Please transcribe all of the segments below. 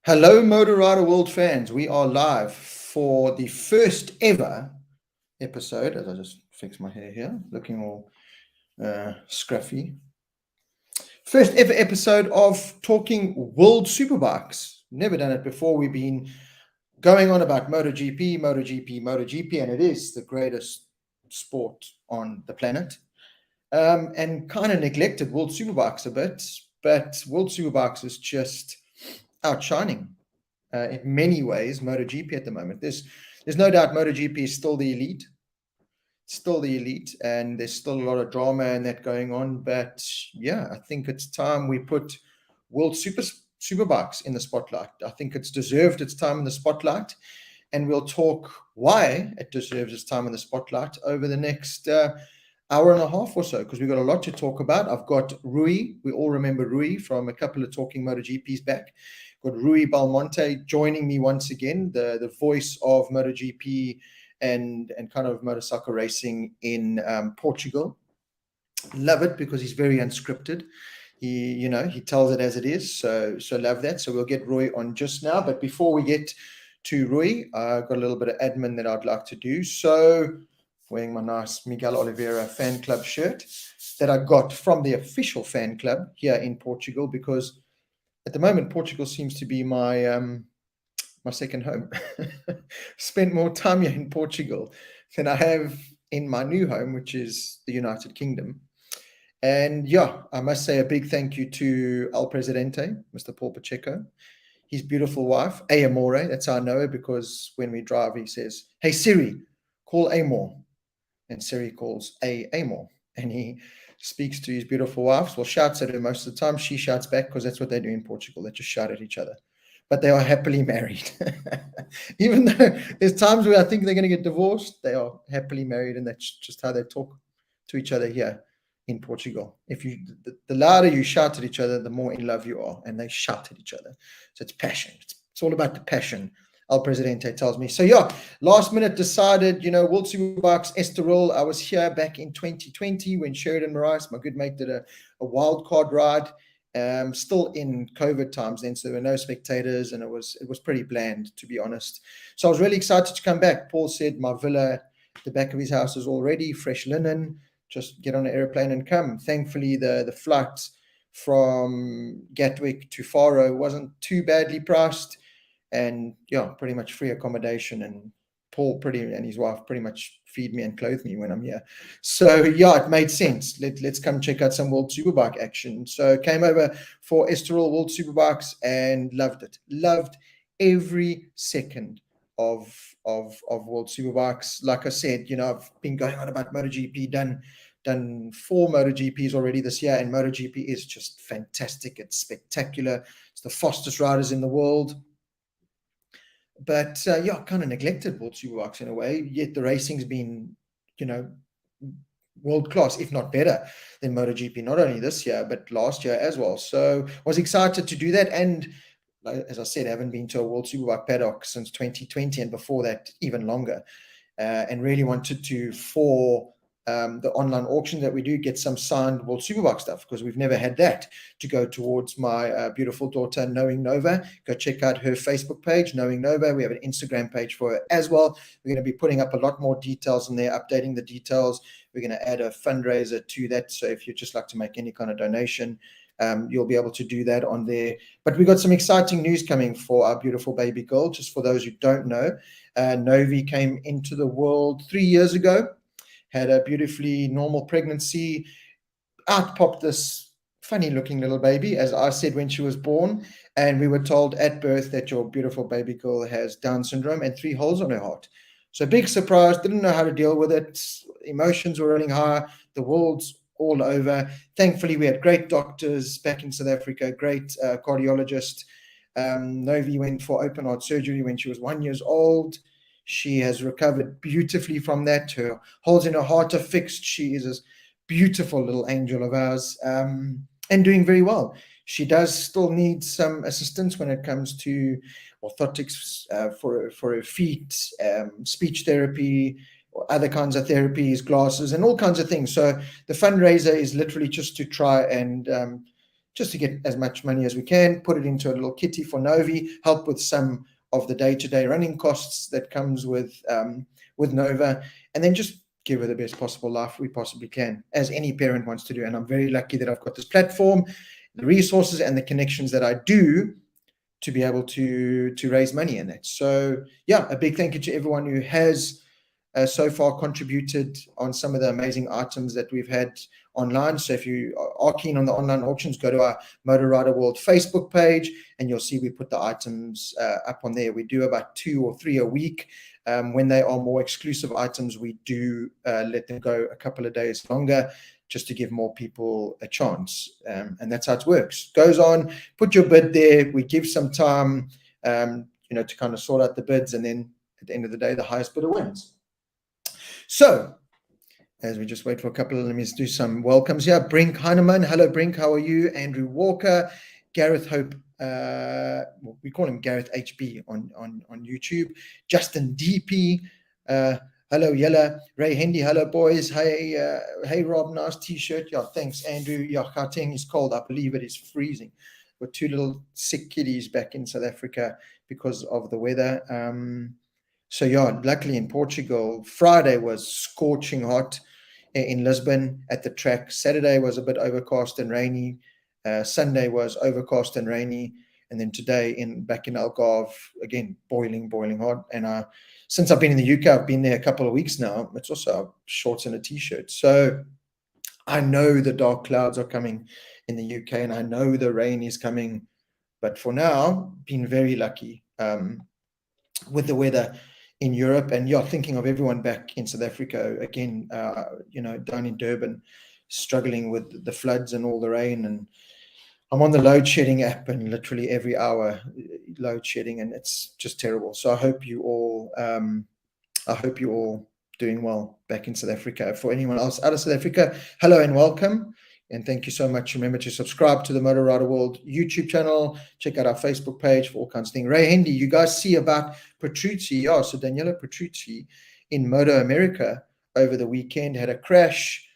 Hello, Motor Rider World fans. We are live for the first ever episode. As I just fix my hair here, looking all scruffy. First ever episode of Talking World Superbikes. Never done it before. We've been going on about MotoGP, and it is the greatest sport on the planet. And kind of neglected World Superbikes a bit, but World Superbikes is just outshining in many ways MotoGP at the moment. There's no doubt MotoGP is still the elite, and there's still a lot of drama and that going on. But yeah, I think it's time we put World Superbikes in the spotlight. I think it's deserved its time in the spotlight, and we'll talk why it deserves its time in the spotlight over the next hour and a half or so, because we've got a lot to talk about. I've got Rui. We all remember Rui from a couple of Talking MotoGPs back. Got Rui Belmonte joining me once again, the voice of MotoGP and kind of motorcycle racing in Portugal. Love it because he's very unscripted. He tells it as it is. So love that. So we'll get Rui on just now. But before we get to Rui, I've got a little bit of admin that I'd like to do. So wearing my nice Miguel Oliveira fan club shirt that I got from the official fan club here in Portugal, because at the moment Portugal seems to be my my second home. Spent more time here in Portugal than I have in my new home, which is the United Kingdom. And yeah, I must say a big thank you to El Presidente, Mr. Paul Pacheco, his beautiful wife, Amore. That's how I know her, because when we drive, he says, "Hey Siri, call Amore." And Siri calls Amore. And he speaks to his beautiful wife. Well, shouts at her most of the time. She shouts back, because that's what they do in Portugal. They just shout at each other. But they are happily married. Even though there's times where I think they're going to get divorced, they are happily married, and that's just how they talk to each other here in Portugal. If you, the louder you shout at each other, the more in love you are, and they shout at each other. So it's passion. It's all about the passion. El Presidente tells me. So yeah, last minute decided, World Superbikes Estoril. I was here back in 2020 when Sheridan Morais, my good mate, did a wild card ride. Still in COVID times then, so there were no spectators, and it was pretty bland, to be honest. So I was really excited to come back. Paul said my villa at the back of his house is all ready, fresh linen, just get on an airplane and come. Thankfully, the flight from Gatwick to Faro wasn't too badly priced, and yeah, pretty much free accommodation, and Paul and his wife pretty much feed me and clothe me when I'm here. So yeah, it made sense. Let's come check out some World Superbike action. So came over for Estoril World Superbikes and loved it. Loved every second of World Superbikes. Like I said, I've been going on about MotoGP, done 4 MotoGPs already this year, and MotoGP is just fantastic. It's spectacular. It's the fastest riders in the world. But yeah, kind of neglected World Superbikes in a way, yet the racing's been, world class, if not better than MotoGP, not only this year, but last year as well. So was excited to do that. And as I said, I haven't been to a World Superbike paddock since 2020, and before that, even longer. And really wanted to, for the online auction that we do, get some signed World Superbike stuff, because we've never had that to go towards my beautiful daughter, Knowing Nova. Go check out her Facebook page, Knowing Nova. We have an Instagram page for her as well. We're going to be putting up a lot more details in there, updating the details. We're going to add a fundraiser to that. So if you'd just like to make any kind of donation, you'll be able to do that on there. But we got some exciting news coming for our beautiful baby girl. Just for those who don't know, Novi came into the world 3 years ago. Had a beautifully normal pregnancy. Out popped this funny looking little baby, as I said when she was born. And we were told at birth that your beautiful baby girl has Down syndrome and 3 holes on her heart. So big surprise, didn't know how to deal with it. Emotions were running high. The world's all over. Thankfully, we had great doctors back in South Africa, great cardiologist. Novi went for open heart surgery when she was 1 year old. She has recovered beautifully from that. Her holes in her heart are fixed. She is a beautiful little angel of ours, and doing very well. She does still need some assistance when it comes to orthotics for her feet, speech therapy, or other kinds of therapies, glasses, and all kinds of things. So the fundraiser is literally just to try and just to get as much money as we can, put it into a little kitty for Novi, help with some of the day-to-day running costs that comes with Nova, and then just give her the best possible life we possibly can, as any parent wants to do. And I'm very lucky that I've got this platform, the resources and the connections that I do to be able to raise money in it. So yeah, a big thank you to everyone who has so far contributed on some of the amazing items that we've had online. So if you are keen on the online auctions, go to our Motor Rider World Facebook page and you'll see we put the items up on there. We do about 2 or 3 a week. When they are more exclusive items, we do let them go a couple of days longer just to give more people a chance. And that's how it works. Goes on, put your bid there. We give some time, to kind of sort out the bids. And then at the end of the day, the highest bidder wins. So as we just wait for a couple, let me do some welcomes here. Brink Heinemann. Hello, Brink. How are you? Andrew Walker. Gareth Hope. We call him Gareth HB on YouTube. Justin DP. Hello, Yella. Ray Hendy. Hello, boys. Hey, Rob. Nice t-shirt. Yeah, thanks, Andrew. Yeah, Gauteng is cold. I believe it is freezing. We're 2 little sick kiddies back in South Africa because of the weather. So yeah, luckily in Portugal, Friday was scorching hot in Lisbon at the track. Saturday was a bit overcast and rainy. Sunday was overcast and rainy. And then today back in Algarve, again, boiling hot. And since I've been in the UK, I've been there a couple of weeks now. It's also shorts and a t-shirt. So I know the dark clouds are coming in the UK and I know the rain is coming. But for now, been very lucky with the weather in Europe. And yeah, thinking of everyone back in South Africa again, down in Durban, struggling with the floods and all the rain. And I'm on the load shedding app and literally every hour load shedding, and it's just terrible. So I hope you all doing well back in South Africa. For anyone else out of South Africa, hello and welcome. And thank you so much. Remember to subscribe to the Motor Rider World YouTube channel. Check out our Facebook page for all kinds of things. Ray Hendy, you guys see about Petrucci. Yeah, so Daniele Petrucci in MotoAmerica over the weekend had a crash,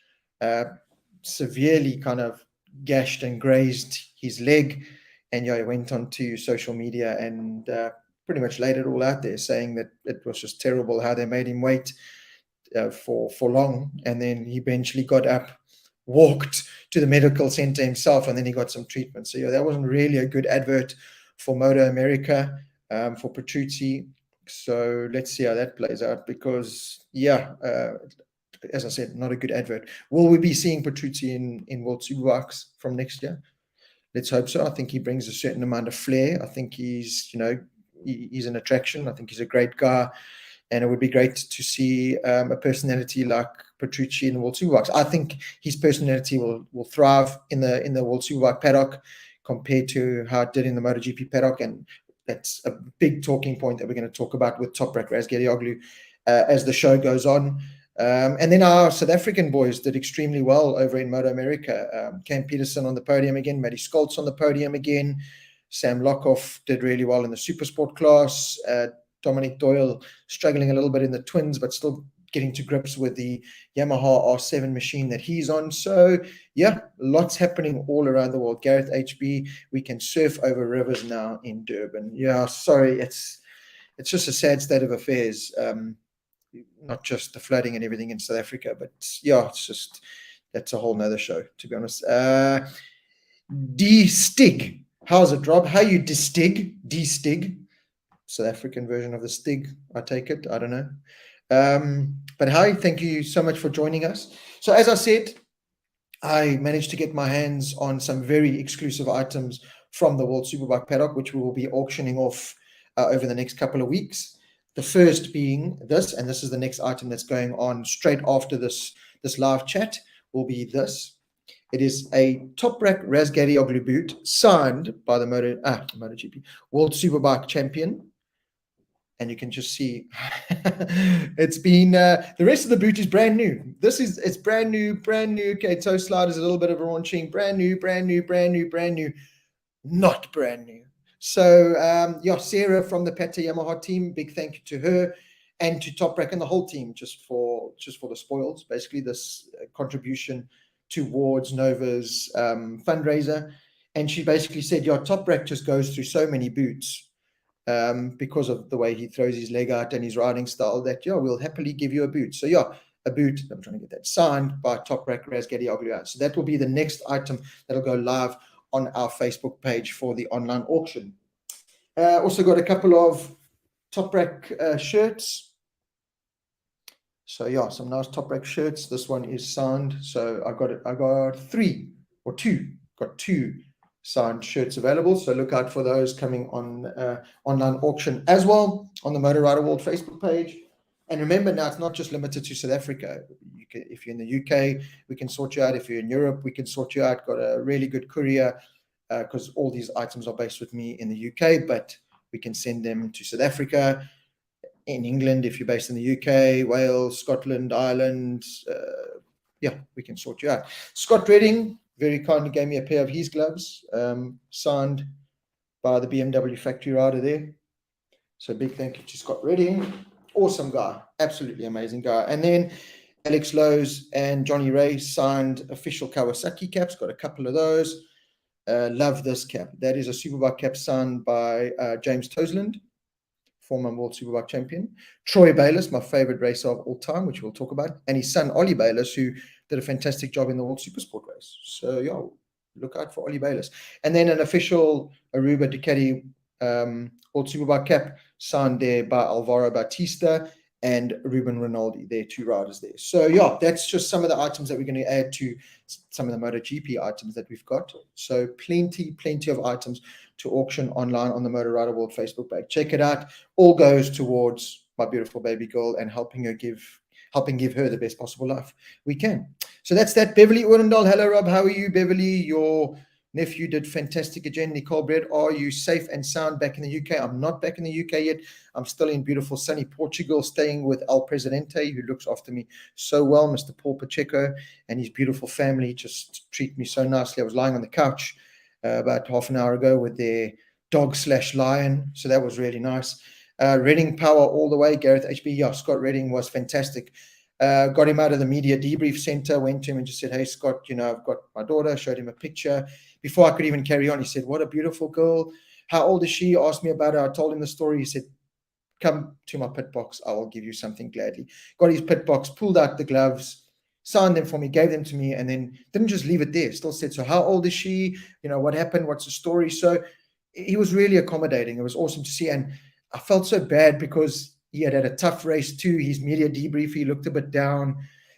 severely kind of gashed and grazed his leg. And yeah, he went onto social media and pretty much laid it all out there, saying that it was just terrible how they made him wait for long. And then he eventually got up, walked to the medical center himself, and then he got some treatment. So yeah, that wasn't really a good advert for MotoAmerica, for Petrucci. So let's see how that plays out, because yeah, as I said, not a good advert. Will we be seeing Petrucci in World Superbikes from next year? Let's hope so. I think he brings a certain amount of flair. I think he's an attraction. I think he's a great guy. And it would be great to see a personality like Petrucci in the World Superbikes. I think his personality will thrive in the World Superbike paddock compared to how it did in the MotoGP paddock. And that's a big talking point that we're going to talk about with Toprak Razgerioglu as the show goes on. And then our South African boys did extremely well over in MotoAmerica. Cam Peterson on the podium again, Matty Skoltz on the podium again. Sam Lockhoff did really well in the Supersport class. Dominic Doyle struggling a little bit in the twins, but still getting to grips with the Yamaha R7 machine that he's on. So yeah, lots happening all around the world. Gareth HB, we can surf over rivers now in Durban. Yeah, sorry, it's just a sad state of affairs. Not just the flooding and everything in South Africa, but yeah, that's a whole nother show, to be honest. D-Stig, how's it, Rob? How you D-Stig? D-Stig, South African version of the Stig, I take it. I don't know. But hi, thank you so much for joining us. So as I said, I managed to get my hands on some very exclusive items from the World Superbike paddock, which we will be auctioning off over the next couple of weeks. The first being this, and this is the next item that's going on straight after this live chat, will be this. It is a Toprak Razgerioglu boot signed by the MotoGP World Superbike champion. And you can just see it's been the rest of the boot is brand new. It's brand new. Okay, toe sliders, a little bit of a launching, brand new, not brand new. So yeah, Sarah from the Pata Yamaha team, big thank you to her and to Toprak and the whole team just for the spoils, basically this contribution towards Nova's fundraiser. And she basically said, yeah, Toprak just goes through so many boots because of the way he throws his leg out and his riding style that, yeah, we'll happily give you a boot. So, yeah, a boot, I'm trying to get that, signed by Toprak Razgadi Ogluat. So that will be the next item that'll go live on our Facebook page for the online auction. Also got a couple of Toprak shirts. So yeah, some nice Toprak shirts. This one is signed. So I got two signed shirts available. So look out for those coming on online auction as well on the Motor Rider World Facebook page. And remember, now it's not just limited to South Africa. You can, if you're in the UK, we can sort you out. If you're in Europe, we can sort you out. Got a really good courier because all these items are based with me in the UK, but we can send them to South Africa. In England, if you're based in the UK, Wales, Scotland, Ireland, yeah, we can sort you out. Scott Redding very kindly gave me a pair of his gloves, signed by the BMW factory rider there. So big thank you to Scott Redding. Awesome guy, absolutely amazing guy. And then Alex Lowe's and Johnny Ray signed official Kawasaki caps, got a couple of those. Love this cap. That is a Superbike cap signed by James Toseland, former World Superbike champion. Troy Bayless, my favorite racer of all time, which we'll talk about, and his son, Ollie Bayless, who did a fantastic job in the World Supersport race. So, yeah, look out for Ollie Bayless. And then an official Aruba Ducati World Superbike cap signed there by Alvaro Bautista and Ruben Rinaldi. They're two riders there. So, yeah, that's just some of the items that we're going to add to some of the MotoGP items that we've got. So plenty of items to auction online on the Motor Rider World Facebook page. Check it out. All goes towards my beautiful baby girl and helping give her the best possible life we can. So that's that. Beverly Orendal. Hello, Rob. How are you, Beverly? Your nephew did fantastic again. Nicole Bread, are you safe and sound back in the UK? I'm not back in the UK yet. I'm still in beautiful sunny Portugal, staying with El Presidente, who looks after me so well, Mr. Paul Pacheco, and his beautiful family just treat me so nicely. I was lying on the couch about half an hour ago with their dog/lion, so that was really nice. Redding power all the way. Gareth HB, yeah, Scott Redding was fantastic. Got him out of the media debrief center, went to him and just said, hey, Scott, I've got my daughter, showed him a picture. Before I could even carry on, he said, what a beautiful girl. How old is she? Asked me about her. I told him the story. He said, come to my pit box. I will give you something gladly. Got his pit box, pulled out the gloves, signed them for me, gave them to me, and then didn't just leave it there. Still said, so how old is she? What happened? What's the story? So he was really accommodating. It was awesome to see. And I felt so bad because he had a tough race too. His media debrief, he looked a bit down.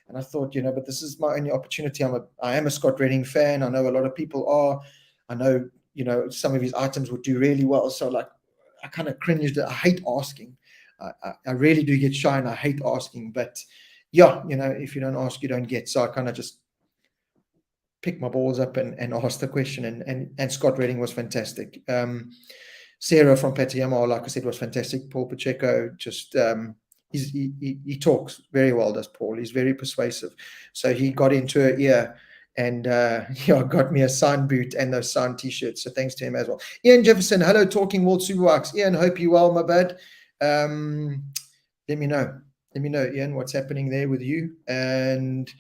And I thought, but this is my only opportunity. I am a Scott Redding fan. I know a lot of people are. I know, some of his items would do really well. So I kind of cringed. I hate asking. I really do get shy and I hate asking. But yeah, if you don't ask, you don't get. So I kind of just picked my balls up and asked the question. And Scott Redding was fantastic. Sarah from Yamaha, like I said, was fantastic. Paul Pacheco, just he talks very well, does Paul. He's very persuasive. So he got into her ear and got me a signed boot and those signed T-shirts. So thanks to him as well. Ian Jefferson, hello, Talking World Superbikes. Ian, hope you're well, my bud. Let me know, Ian, what's happening there with you. And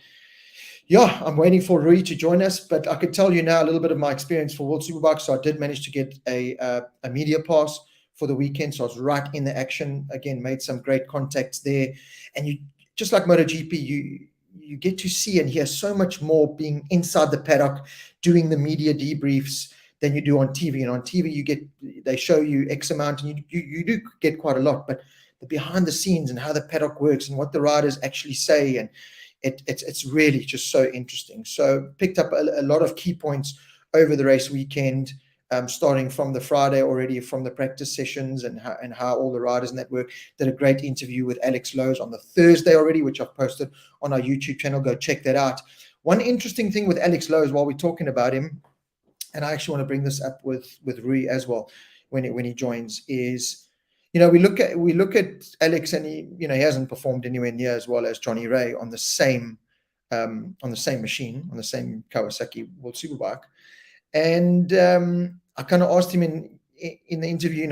yeah, I'm waiting for Rui to join us, but I could tell you now a little bit of my experience for World Superbike. So I did manage to get a media pass for the weekend. So I was right in the action. Again, made some great contacts there. And you, just like MotoGP, you get to see and hear so much more being inside the paddock, doing the media debriefs than you do on TV. And on TV, they show you X amount, and you do get quite a lot. But the behind the scenes and how the paddock works and what the riders actually say, and it's really just so interesting. So picked up a lot of key points over the race weekend, starting from the Friday already, from the practice sessions and how all the riders in that work. Did a great interview with Alex Lowe's on the Thursday already, which I've posted on our YouTube channel. Go check that out. One interesting thing with Alex Lowe's while we're talking about him, and I actually want to bring this up with Rui as well when he joins, is we look at Alex, and he hasn't performed anywhere near as well as Johnny Ray on the same machine, on the same Kawasaki World Superbike. And I kind of asked him in the interview,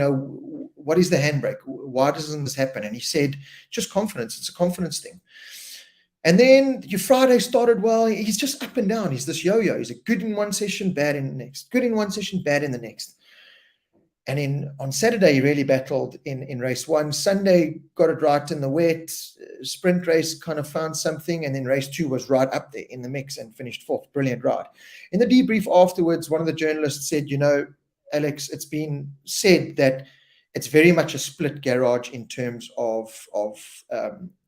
what is the handbrake? Why doesn't this happen? And he said, just confidence. It's a confidence thing. And then your Friday started well. He's just up and down. He's this yo-yo. He's a good in one session, bad in the next. Good in one session, bad in the next. And then on Saturday, he really battled in race 1. Sunday, got it right in the wet. Sprint race kind of found something. And then race 2 was right up there in the mix and finished 4th. Brilliant ride. In the debrief afterwards, one of the journalists said, Alex, it's been said that it's very much a split garage in terms of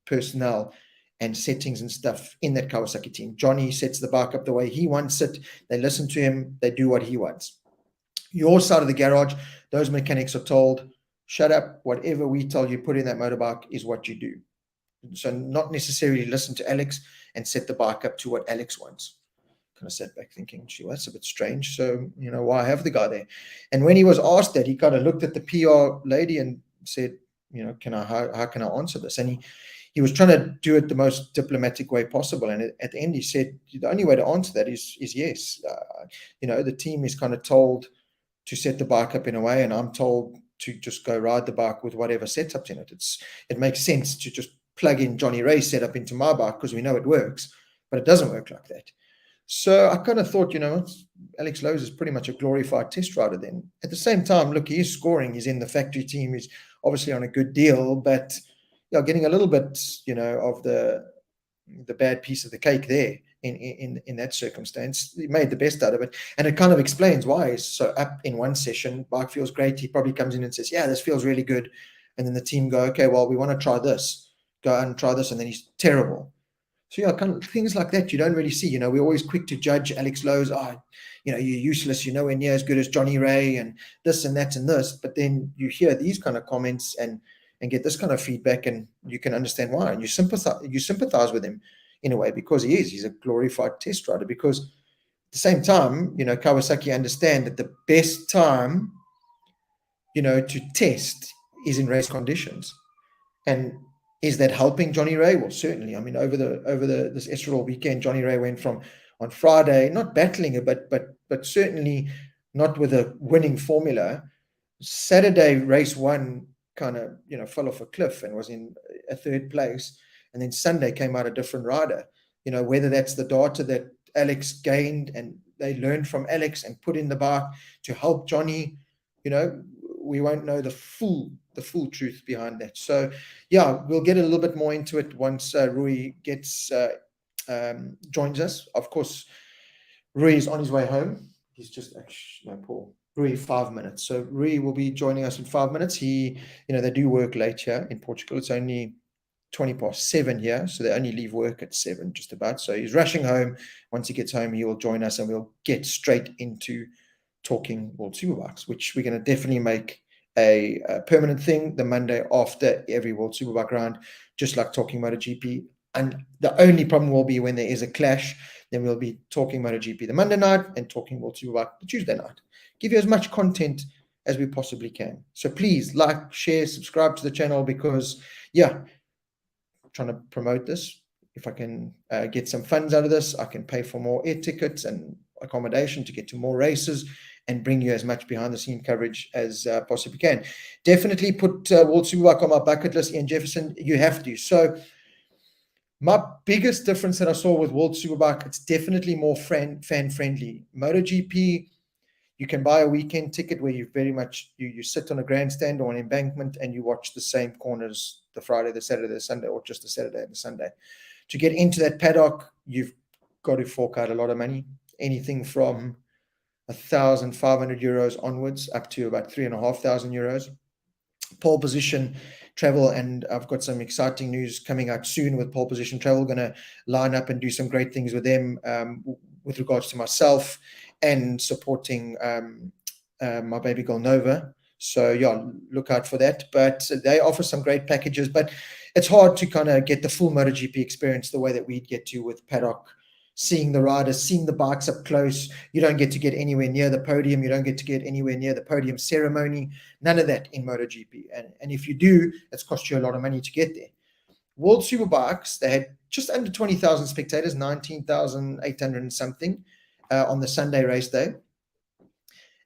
personnel and settings and stuff in that Kawasaki team. Johnny sets the bike up the way he wants it. They listen to him. They do what he wants. Your side of the garage, those mechanics are told, shut up, whatever we tell you, put in that motorbike is what you do. So not necessarily listen to Alex and set the bike up to what Alex wants. Kind of sat back thinking, gee, that's a bit strange. So, why have the guy there? And when he was asked that, he kind of looked at the PR lady and said, how can I answer this? And he was trying to do it the most diplomatic way possible. And at the end, he said, the only way to answer that is yes. The team is kind of told to set the bike up in a way, and I'm told to just go ride the bike with whatever setup's in it. It makes sense to just plug in Johnny Ray's setup into my bike because we know it works, but it doesn't work like that. So I kind of thought, Alex Lowe's is pretty much a glorified test rider then. At the same time, look, he is scoring. He's in the factory team. He's obviously on a good deal, but getting a little bit, of the bad piece of the cake there in that circumstance. He made the best out of it. And it kind of explains why he's so up in one session. Bike feels great. He probably comes in and says, yeah, this feels really good. And then the team go, okay, well, we want to try this. Go out and try this. And then he's terrible. So, kind of things like that you don't really see. We're always quick to judge Alex Lowe's. You're useless. You're nowhere near as good as Johnny Ray and this and that and this. But then you hear these kind of comments and get this kind of feedback, and you can understand why. And you sympathize with him in a way, because he's a glorified test rider. Because at the same time, Kawasaki understand that the best time, to test is in race conditions. And is that helping Johnny Ray? Well, certainly. I mean, over this Estoril weekend, Johnny Ray went from on Friday, not battling it, but certainly not with a winning formula. Saturday, race 1 kind of, fell off a cliff and was in a 3rd place. And then Sunday came out a different rider. Whether that's the data that Alex gained and they learned from Alex and put in the bike to help Johnny, we won't know the full truth behind that. So, we'll get a little bit more into it once Rui joins us. Of course, Rui is on his way home. He's just Paul. Rui, 5 minutes. So Rui will be joining us in 5 minutes. They do work late here in Portugal. It's only 7:20 here, so they only leave work at 7 just about. So he's rushing home. Once he gets home, he will join us and we'll get straight into talking World Superbikes, which we're going to definitely make a permanent thing the Monday after every World Superbike round, just like talking MotoGP. And the only problem will be when there is a clash, then we'll be talking MotoGP the Monday night and talking World Superbike the Tuesday night. Give you as much content as we possibly can. So please like, share, subscribe to the channel, because I'm trying to promote this. If I can get some funds out of this, I can pay for more air tickets and accommodation to get to more races and bring you as much behind the scene coverage as possibly can. Definitely put World Superbike on my bucket list, Ian Jefferson. You have to. So my biggest difference that I saw with World Superbike, it's definitely more fan-friendly. MotoGP, you can buy a weekend ticket where you very much, you sit on a grandstand or an embankment and you watch the same corners the Friday, the Saturday, the Sunday, or just the Saturday and the Sunday. To get into that paddock, you've got to fork out a lot of money, anything from 1,500 euros onwards up to about 3,500 euros. Pole position travel, and I've got some exciting news coming out soon with Pole Position Travel. Going to line up and do some great things with them with regards to myself and supporting my baby girl Nova. So look out for that. But they offer some great packages, but it's hard to kind of get the full MotoGP experience the way that we'd get to with Paddock, seeing the riders, seeing the bikes up close. You don't get to get anywhere near the podium. You don't get to get anywhere near the podium ceremony. None of that in MotoGP. And if you do, it's cost you a lot of money to get there. World Superbikes, they had just under 20,000 spectators, 19,800 and something on the Sunday race day.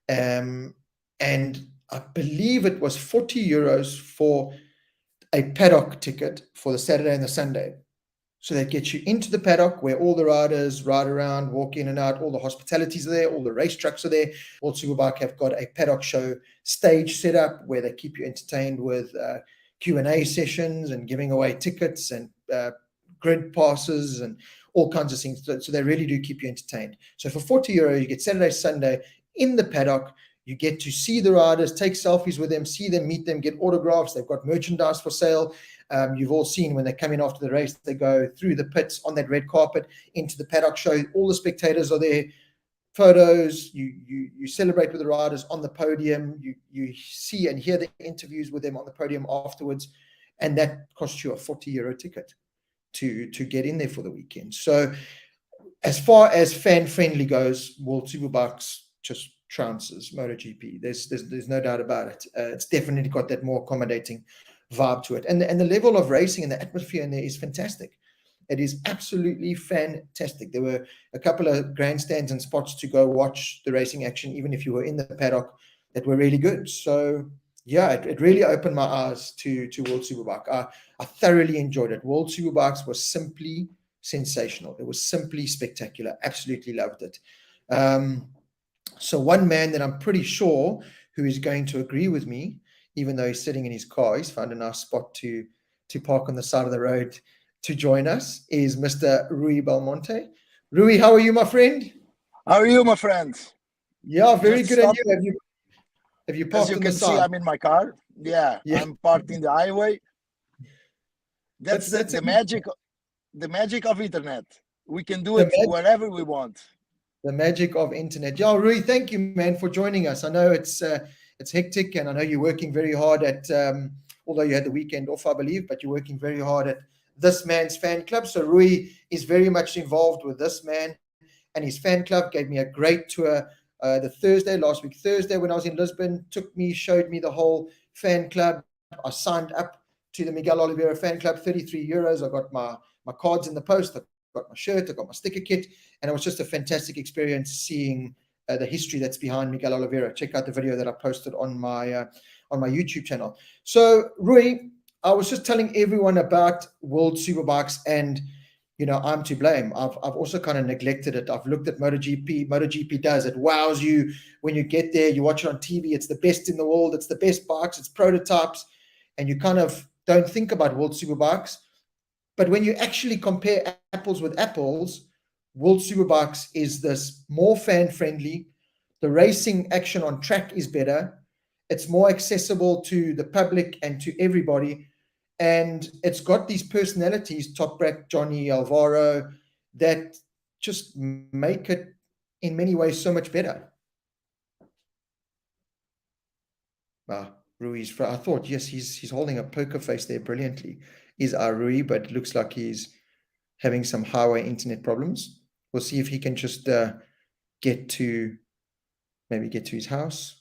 And I believe it was 40 euros for a paddock ticket for the Saturday and the Sunday. So that gets you into the paddock where all the riders ride around, walk in and out, all the hospitalities are there, all the race trucks are there. World Superbike have got a paddock show stage set up where they keep you entertained with Q&A sessions and giving away tickets and grid passes and all kinds of things. So they really do keep you entertained. So for €40, you get Saturday, Sunday in the paddock. You get to see the riders, take selfies with them, see them, meet them, get autographs. They've got merchandise for sale. You've all seen when they come in after the race, they go through the pits on that red carpet into the paddock show. All the spectators are there. Photos, you celebrate with the riders on the podium. You see and hear the interviews with them on the podium afterwards. And that costs you a €40 ticket to get in there for the weekend. So as far as fan-friendly goes, World Superbikes just trounces MotoGP. There's no doubt about it. It's definitely got that more accommodating vibe to it, and the level of racing and the atmosphere in there is fantastic. It is absolutely fantastic. There were a couple of grandstands and spots to go watch the racing action, even if you were in the paddock, that were really good. So yeah, it really opened my eyes to World Superbike. I thoroughly enjoyed it. World Superbikes was simply sensational. It was simply spectacular. Absolutely loved it. So one man that I'm pretty sure who is going to agree with me, even though he's sitting in his car, he's found a nice spot to park on the side of the road to join us, is Mr. Rui Belmonte. Rui, how are you, my friend? How are you, my friend? Yeah, very good. And you? Have you parked on the side? As you can see, I'm in my car. Yeah. I'm parked in the highway. That's the magic of internet. We can do it wherever we want. The magic of internet. Yeah, Rui, thank you, man, for joining us. I know it's hectic, and I know you're working very hard at, although you had the weekend off, I believe, but you're working very hard at this man's fan club. So Rui is very much involved with this man and his fan club. Gave me a great tour last week Thursday, when I was in Lisbon. Showed me the whole fan club. I signed up to the Miguel Oliveira fan club, €33. I got my cards in the post. I got my shirt, I got my sticker kit, and it was just a fantastic experience seeing the history that's behind Miguel Oliveira. Check out the video that I posted on my YouTube channel. So Rui, I was just telling everyone about World Superbikes, and I'm to blame. I've also kind of neglected it. I've looked at MotoGP. MotoGP does it. Wows you when you get there. You watch it on TV. It's the best in the world. It's the best bikes. It's prototypes, and you kind of don't think about World Superbikes. But when you actually compare apples with apples, World Superbikes is this more fan-friendly. The racing action on track is better. It's more accessible to the public and to everybody. And it's got these personalities, Toprak, Johnny, Alvaro, that just make it in many ways so much better. Rui's, I thought, yes, he's holding a poker face there brilliantly. Is our Rui, but it looks like he's having some highway internet problems. We'll see if he can just get to his house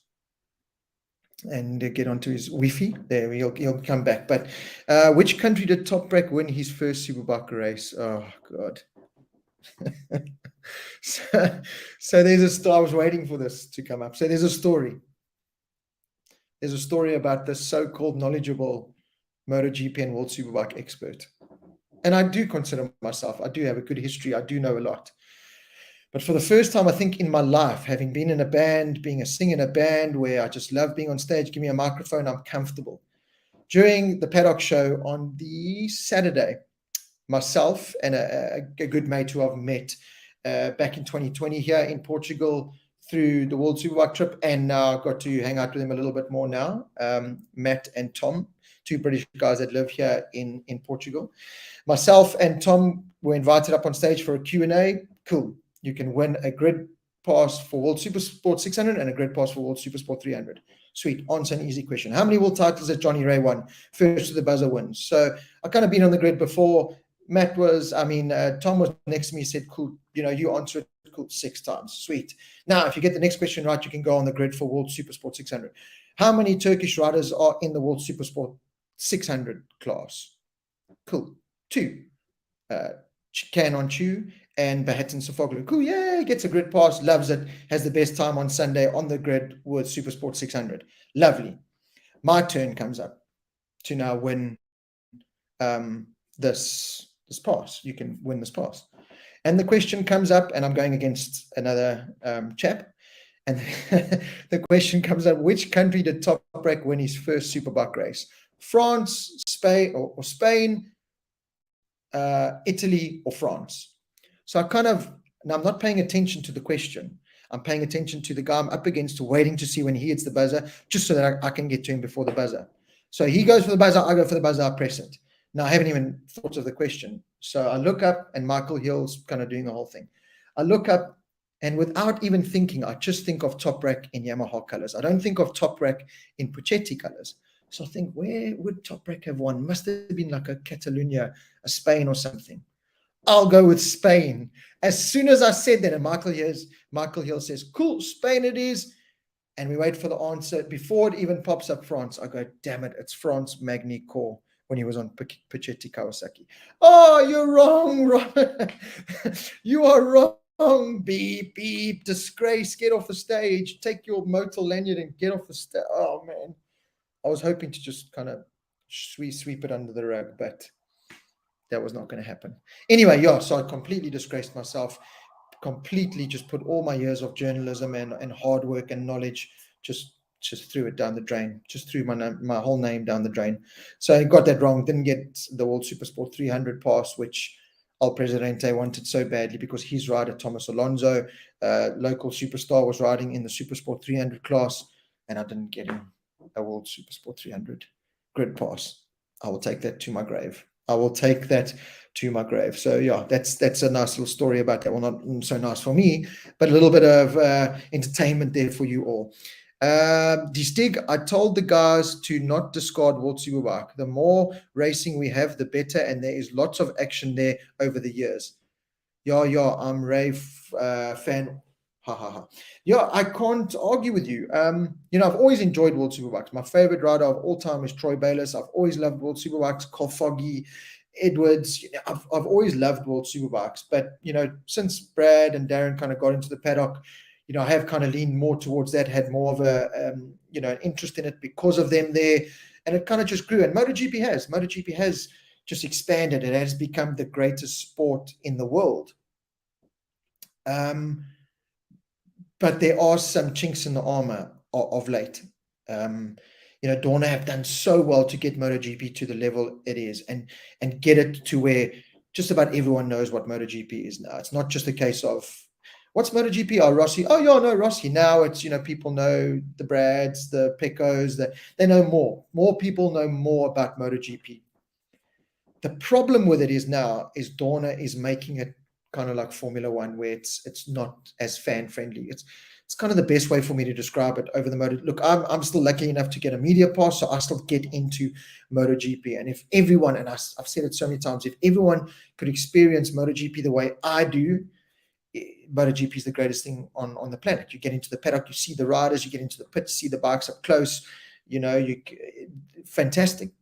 and get onto his Wi-Fi. There, he'll come back. But which country did Toprak win his first Superbike race? Oh, God. So there's a story. I was waiting for this to come up. So there's a story. There's a story about this so-called knowledgeable MotoGP and World Superbike expert. And I do consider myself, I do have a good history. I do know a lot. But for the first time, I think in my life, having been in a band, being a singer in a band where I just love being on stage, give me a microphone, I'm comfortable. During the Paddock show on the Saturday, myself and a good mate who I've met back in 2020 here in Portugal through the World Superbike trip, and now got to hang out with them a little bit more now, Matt and Tom, two British guys that live here in Portugal. Myself and Tom were invited up on stage for a Q&A. Cool. You can win a grid pass for World Supersport 600 and a grid pass for World Supersport 300. Sweet. Answer an easy question. How many world titles has Johnny Ray won? First to the buzzer wins. So I've kind of been on the grid before. Tom was next to me, said, cool, you answer it, cool, 6 times. Sweet. Now, if you get the next question right, you can go on the grid for World Supersport 600. How many Turkish riders are in the World Supersport 600 class? Cool. 2. Canon Chu and Bahattin Sofoglu. Cool, yeah, gets a grid pass, loves it, has the best time on Sunday on the grid with Supersport 600. Lovely. My turn comes up to now win this this pass. You can win this pass. And the question comes up, and I'm going against another chap. And the question comes up, which country did Toprak win his first Superbike race? France, Spain, or Spain, Italy, or France? So now I'm not paying attention to the question. I'm paying attention to the guy I'm up against, waiting to see when he hits the buzzer, just so that I can get to him before the buzzer. So he goes for the buzzer, I go for the buzzer, I press it. Now, I haven't even thought of the question. So I look up, and Michael Hill's kind of doing the whole thing. I look up, and without even thinking, I just think of Toprak in Yamaha colors. I don't think of Toprak in Puchetti colors. So I think, where would Toprak have won? Must have been like a Catalonia, a Spain or something. I'll go with Spain. As soon as I said that, and Michael Hill says, cool, Spain it is. And we wait for the answer. Before it even pops up France, I go, damn it, it's France Magny Core, when he was on Puchetti Kawasaki. Oh, you're wrong, Robert. You are wrong. Beep, beep, disgrace, get off the stage, take your motor lanyard and get off the stage. Oh, man. I was hoping to just kind of sweep it under the rug, but that was not going to happen. Anyway, yeah, so I completely disgraced myself, completely just put all my years of journalism and hard work and knowledge, just threw it down the drain, just threw my whole name down the drain. So I got that wrong, didn't get the World Supersport 300 pass, which El Presidente wanted so badly because his rider, Thomas Alonso, local superstar, was riding in the Supersport 300 class, and I didn't get him a World Supersport 300 grid pass. I will take that to my grave. I will take that to my grave. So yeah, that's a nice little story about that. Well, not so nice for me, but a little bit of entertainment there for you all. Die Stig, I told the guys to not discard World Superbike. The more racing we have, the better, and there is lots of action there over the years. Yeah, I'm Ray fan. Ha ha ha. Yeah, I can't argue with you. I've always enjoyed World Superbikes. My favorite rider of all time is Troy Bayless. I've always loved World Superbikes. Cole Foggy, Edwards. I've always loved World Superbikes. But since Brad and Darren kind of got into the paddock, I have kind of leaned more towards that. Had more of a an interest in it because of them there, and it kind of just grew. And MotoGP has just expanded. It has become the greatest sport in the world. But there are some chinks in the armor of late. Dorna have done so well to get MotoGP to the level it is, and get it to where just about everyone knows what MotoGP is now. It's not just a case of what's MotoGP? Oh, Rossi. Oh, yeah, no, Rossi. Now it's people know the Brads, the Pecos, that they know more. More people know more about MotoGP. The problem with it is Dorna is making it kind of like Formula One, where it's not as fan friendly. It's kind of the best way for me to describe it over the motor. Look, I'm still lucky enough to get a media pass, so I still get into MotoGP. And if everyone, and I've said it so many times, if everyone could experience MotoGP the way I do, MotoGP is the greatest thing on the planet. You get into the paddock, you see the riders, you get into the pit, see the bikes up close. Fantastic.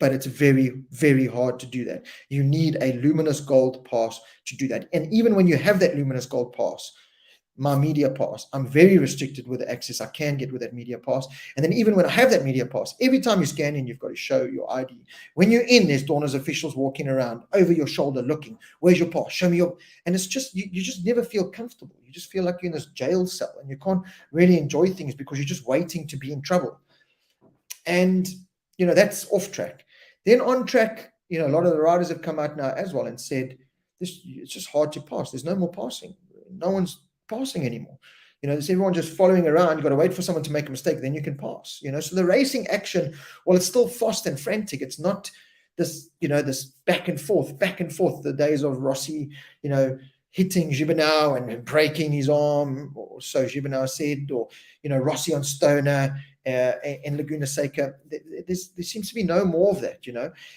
But it's very, very hard to do that. You need a luminous gold pass to do that. And even when you have that luminous gold pass, my media pass, I'm very restricted with the access I can get with that media pass. And then even when I have that media pass, every time you scan in, you've got to show your ID. When you're in, there's Dorna's officials walking around over your shoulder looking, where's your pass? Show me your... And it's just, you just never feel comfortable. You just feel like you're in this jail cell and you can't really enjoy things because you're just waiting to be in trouble. And, that's off track. Then on track, a lot of the riders have come out now as well and said, it's just hard to pass. There's no more passing. No one's passing anymore. There's everyone just following around. You've got to wait for someone to make a mistake, then you can pass. So the racing action, well, it's still fast and frantic. It's not this, this back and forth, the days of Rossi, hitting Gibernau and breaking his arm, or so Gibernau said, or, Rossi on Stoner in Laguna Seca. There seems to be no more of that,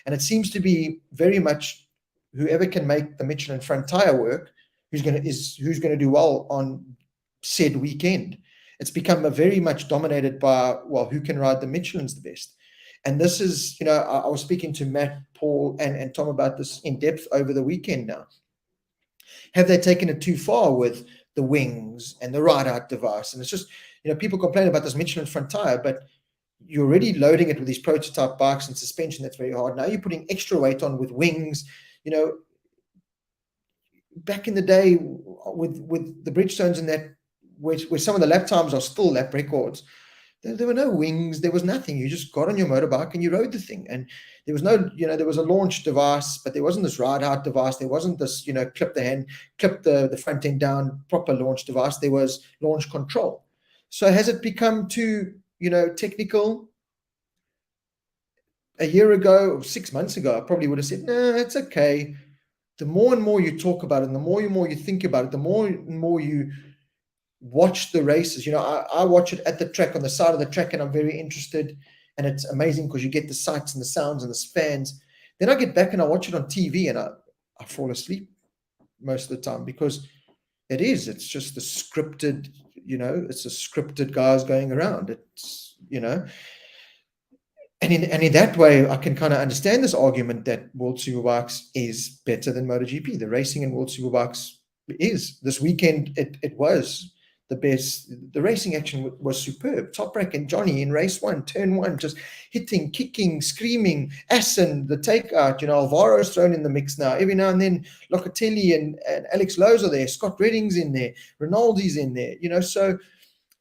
and it seems to be very much whoever can make the Michelin front tire work, who's going to do well on said weekend. It's become very much dominated by, well, who can ride the Michelin's the best. And this is, I was speaking to Matt, Paul, and Tom about this in depth over the weekend now. Have they taken it too far with the wings and the ride-out device? And it's just, people complain about this Michelin front tire, but you're already loading it with these prototype bikes and suspension that's very hard. Now you're putting extra weight on with wings. back in the day with the Bridgestones and that, where some of the lap times are still lap records, there were no wings, there was nothing. You just got on your motorbike and you rode the thing. And there was no, there was a launch device, but there wasn't this ride out device. There wasn't this, clip the front end down, proper launch device. There was launch control. So has it become too, technical? A year ago or 6 months ago, I probably would have said, no, it's okay. The more and more you talk about it, and the more and more you think about it, the more and more you watch the races. I watch it at the track, on the side of the track, and I'm very interested. And it's amazing because you get the sights and the sounds and the fans. Then I get back and I watch it on TV, and I fall asleep most of the time, because it's just the scripted, it's the scripted guys going around. It's, and in that way, I can kind of understand this argument that World Superbikes is better than MotoGP. The racing in World Superbikes is. This weekend, it was the best. The racing action was superb. Toprak and Johnny in race 1, turn 1, just hitting, kicking, screaming. Assen, the takeout, Alvaro's thrown in the mix now. Every now and then, Locatelli and Alex Lowe's are there. Scott Redding's in there. Rinaldi's in there. So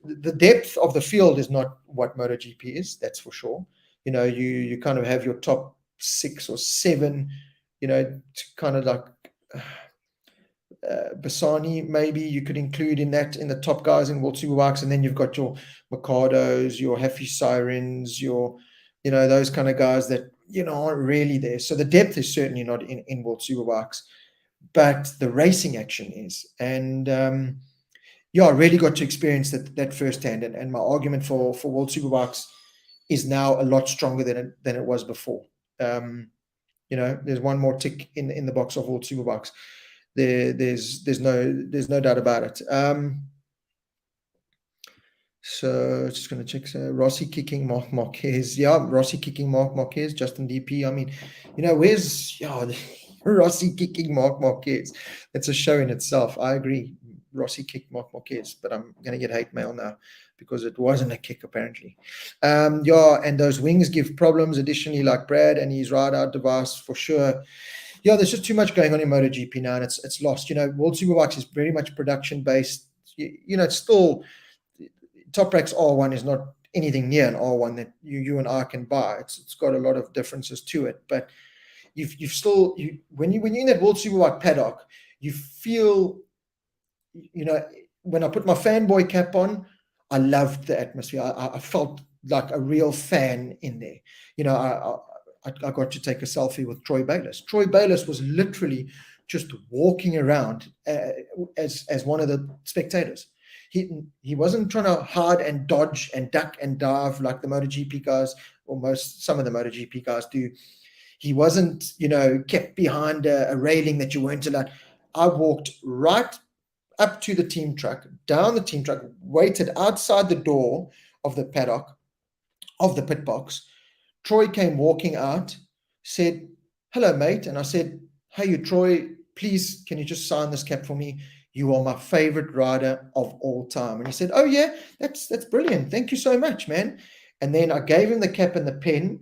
the depth of the field is not what MotoGP is, that's for sure. You kind of have your top 6 or 7, kind of like Bassani, maybe you could include in the top guys in World Superbikes. And then you've got your Mercados, your Happy Sirens, your, those kind of guys that, aren't really there. So the depth is certainly not in World Superbikes, but the racing action is. And I really got to experience that firsthand. And my argument for World Superbikes is now a lot stronger than it was before. There's one more tick in the box of World Superbikes. There's no doubt about it. So just going to check. So Rossi kicking Marc Marquez. Yeah, Rossi kicking Marc Marquez. Justin DP. I mean, where's Rossi kicking Marc Marquez? It's a show in itself. I agree. Rossi kicked Marc Marquez, but I'm going to get hate mail now because it wasn't a kick apparently. And those wings give problems additionally, like Brad and his ride-out device for sure. There's just too much going on in MotoGP now, and it's lost. World Superbikes is very much production-based. It's still, Toprak's R1 is not anything near an R1 that you and I can buy. It's got a lot of differences to it, but you've still, when you're in that World Superbike paddock, you feel, when I put my fanboy cap on, I loved the atmosphere. I felt like a real fan in there. I got to take a selfie with Troy Bayless. Troy Bayless was literally just walking around as one of the spectators. He wasn't trying to hide and dodge and duck and dive like the MotoGP guys, or some of the MotoGP guys do. He wasn't, kept behind a railing that you weren't allowed. I walked right up to the team truck, down the team truck, waited outside the door of the paddock, of the pit box. Troy came walking out, said, "Hello, mate." And I said, "Hey, you, Troy, please, can you just sign this cap for me? You are my favorite rider of all time." And he said, "Oh, yeah, that's brilliant. Thank you so much, man." And then I gave him the cap and the pen,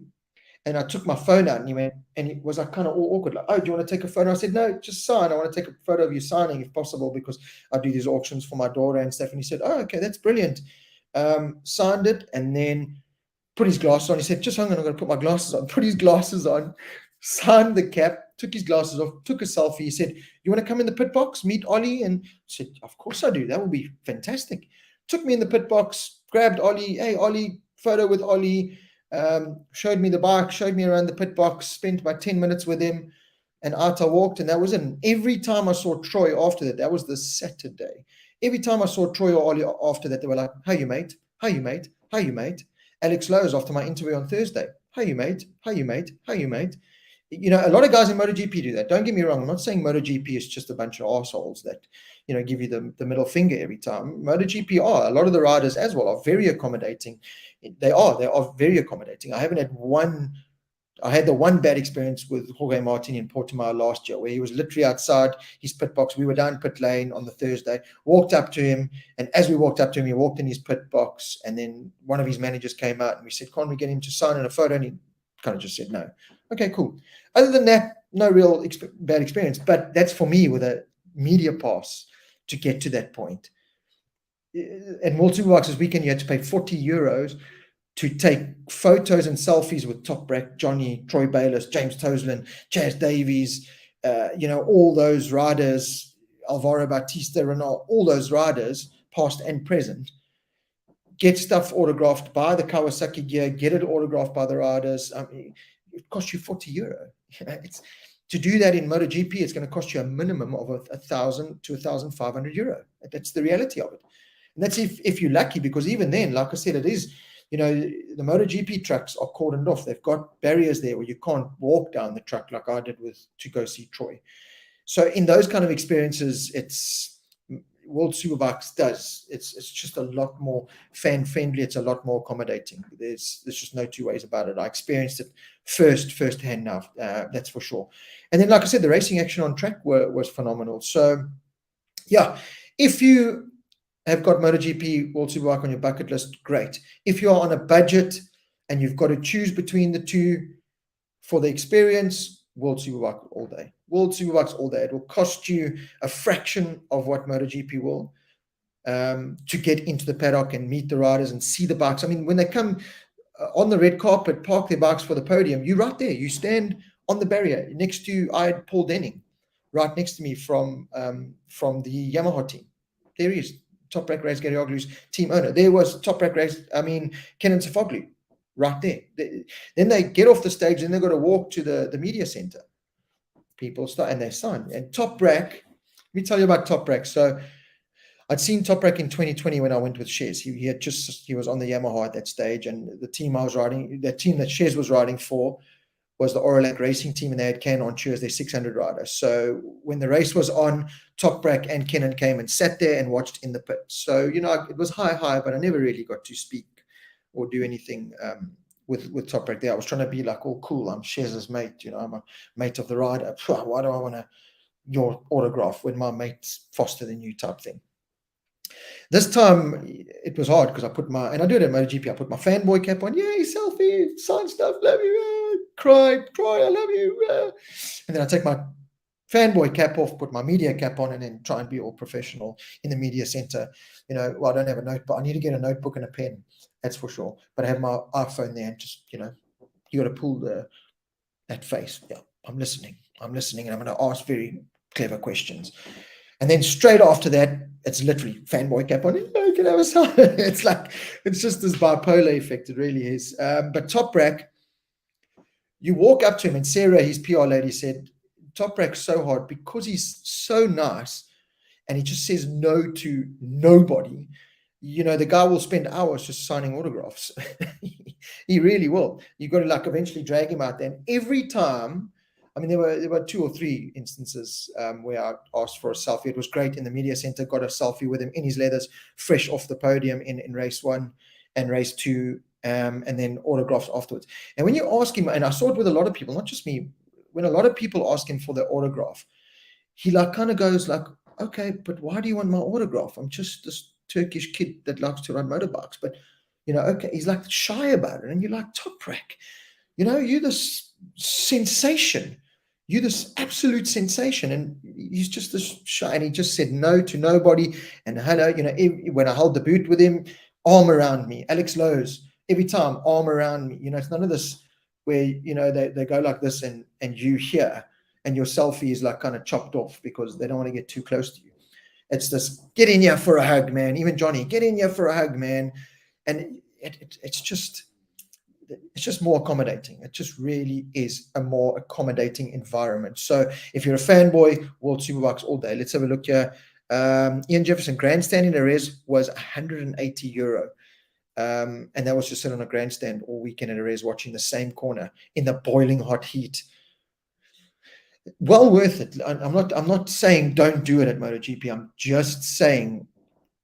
and I took my phone out, and he went, and he was like kind of all awkward, like, "Oh, do you want to take a photo?" I said, "No, just sign. I want to take a photo of you signing if possible, because I do these auctions for my daughter and stuff." And he said, "Oh, okay, that's brilliant." Signed it, and then put his glasses on. He said, "Just hang on, I'm going to put my glasses on." Put his glasses on, signed the cap, took his glasses off, took a selfie. He said, "You want to come in the pit box, meet Ollie?" And I said, "Of course I do. That would be fantastic." Took me in the pit box, grabbed Ollie. "Hey, Ollie," photo with Ollie. Showed me the bike, showed me around the pit box, spent about 10 minutes with him, and out I walked. And that was it. Every time I saw Troy after that was the Saturday. Every time I saw Troy or Ollie after that, they were like, "How you, mate? How you, mate? How you, mate?" Alex Lowe's after my interview on Thursday. "How you, mate? How you, mate? How you, mate?" A lot of guys in MotoGP do that. Don't get me wrong. I'm not saying MotoGP is just a bunch of assholes that, give you the middle finger every time. MotoGP a lot of the riders as well are very accommodating. They are very accommodating. I had the one bad experience with Jorge Martin in Portimao last year, where he was literally outside his pit box. We were down pit lane on the Thursday, walked up to him, and as we walked up to him, he walked in his pit box, and then one of his managers came out, and we said, "Can't we get him to sign in a photo?" And he kind of just said, "No." Okay, cool. Other than that, no real bad experience. But that's for me with media pass to get to that point. And World Superbikes this weekend, you had to pay €40 to take photos and selfies with Toprak, Johnny, Troy Bayless, James Toseland, Chaz Davies, all those riders, Alvaro Bautista, Renault, all those riders, past and present. Get stuff autographed, buy the Kawasaki gear, get it autographed by the riders. It costs you €40. To do that in MotoGP, it's going to cost you a minimum of €1,000 to €1,500. That's the reality of it. And that's if you're lucky, because even then, like I said, it is, the MotoGP tracks are cordoned off. They've got barriers there where you can't walk down the track like I did to go see Troy. So in those kind of experiences, it's World Superbikes does. It's just a lot more fan friendly. It's a lot more accommodating. There's just no two ways about it. I experienced it firsthand now. That's for sure. And then, like I said, the racing action on track was phenomenal. So, yeah, if you have got MotoGP World Superbike on your bucket list, great. If you're on a budget and you've got to choose between the two for the experience, World Superbike all day. World Superbikes all day. It will cost you a fraction of what MotoGP will to get into the paddock and meet the riders and see the bikes. I mean, when they come on the red carpet, park their bikes for the podium, you're right there. You stand on the barrier next to, I had Paul Denning right next to me from the Yamaha team. There he is, Toprak Race Garioglu's team owner. There was Toprak Race, Kenan Sofoglu right there. Then they get off the stage and they've got to walk to the media center. People start and they sign. And Toprak, let me tell you about Toprak. So I'd seen Toprak in 2020 when I went with Shez. He was on the Yamaha at that stage, and the team I was riding, the team that Shez was riding for, was the Aurelac racing team, and they had Ken on tour as their 600 riders. So when the race was on, Toprak and Kenan came and sat there and watched in the pit. So it was high, but I never really got to speak or do anything with Toprak there. I was trying to be like, oh, cool, I'm Shez's mate, I'm a mate of the rider. Why do I want your autograph when my mate's faster than you type thing? This time it was hard because and I do it at MotoGP, I put my fanboy cap on, yay, selfie, sign stuff, love you, cry, I love you. And then I take my fanboy cap off, put my media cap on, and then try and be all professional in the media center. I don't have a notebook. I need to get a notebook and a pen. That's for sure. But I have my iPhone there and just, you got to pull that face. Yeah, I'm listening, and I'm going to ask very clever questions. And then straight after that, it's literally fanboy cap on. You can have a sign. It's just this bipolar effect. It really is. But Toprak, you walk up to him, and Sarah, his PR lady, said, Toprak's so hard because he's so nice and he just says no to nobody. The guy will spend hours just signing autographs. He really will. You've got to eventually drag him out there. And every time, there were 2 or 3 instances where I asked for a selfie. It was great in the media center, got a selfie with him in his leathers, fresh off the podium in race 1 and race 2, and then autographs afterwards. And when you ask him, and I saw it with a lot of people, not just me, when a lot of people ask him for their autograph, he kind of goes okay, but why do you want my autograph? I'm just this Turkish kid that likes to ride motorbikes. But, okay, he's shy about it. And you're like, Toprak, you're this sensation. You're this absolute sensation. And he's just this shy. And he just said no to nobody. And hello, when I held the boot with him, arm around me. Alex Lowe's, every time, arm around me. It's none of this where, they go like this and you hear, and your selfie is kind of chopped off because they don't want to get too close to you. It's this, get in here for a hug, man. Even Johnny, get in here for a hug, man. And it's just more accommodating. It just really is a more accommodating environment. So if you're a fanboy, World Superbikes all day. Let's have a look here. Ian Jefferson, grandstand in Erez was €180. And that was just sitting on a grandstand all weekend at Erez watching the same corner in the boiling hot heat. Well worth it. I'm not saying don't do it at MotoGP. I'm just saying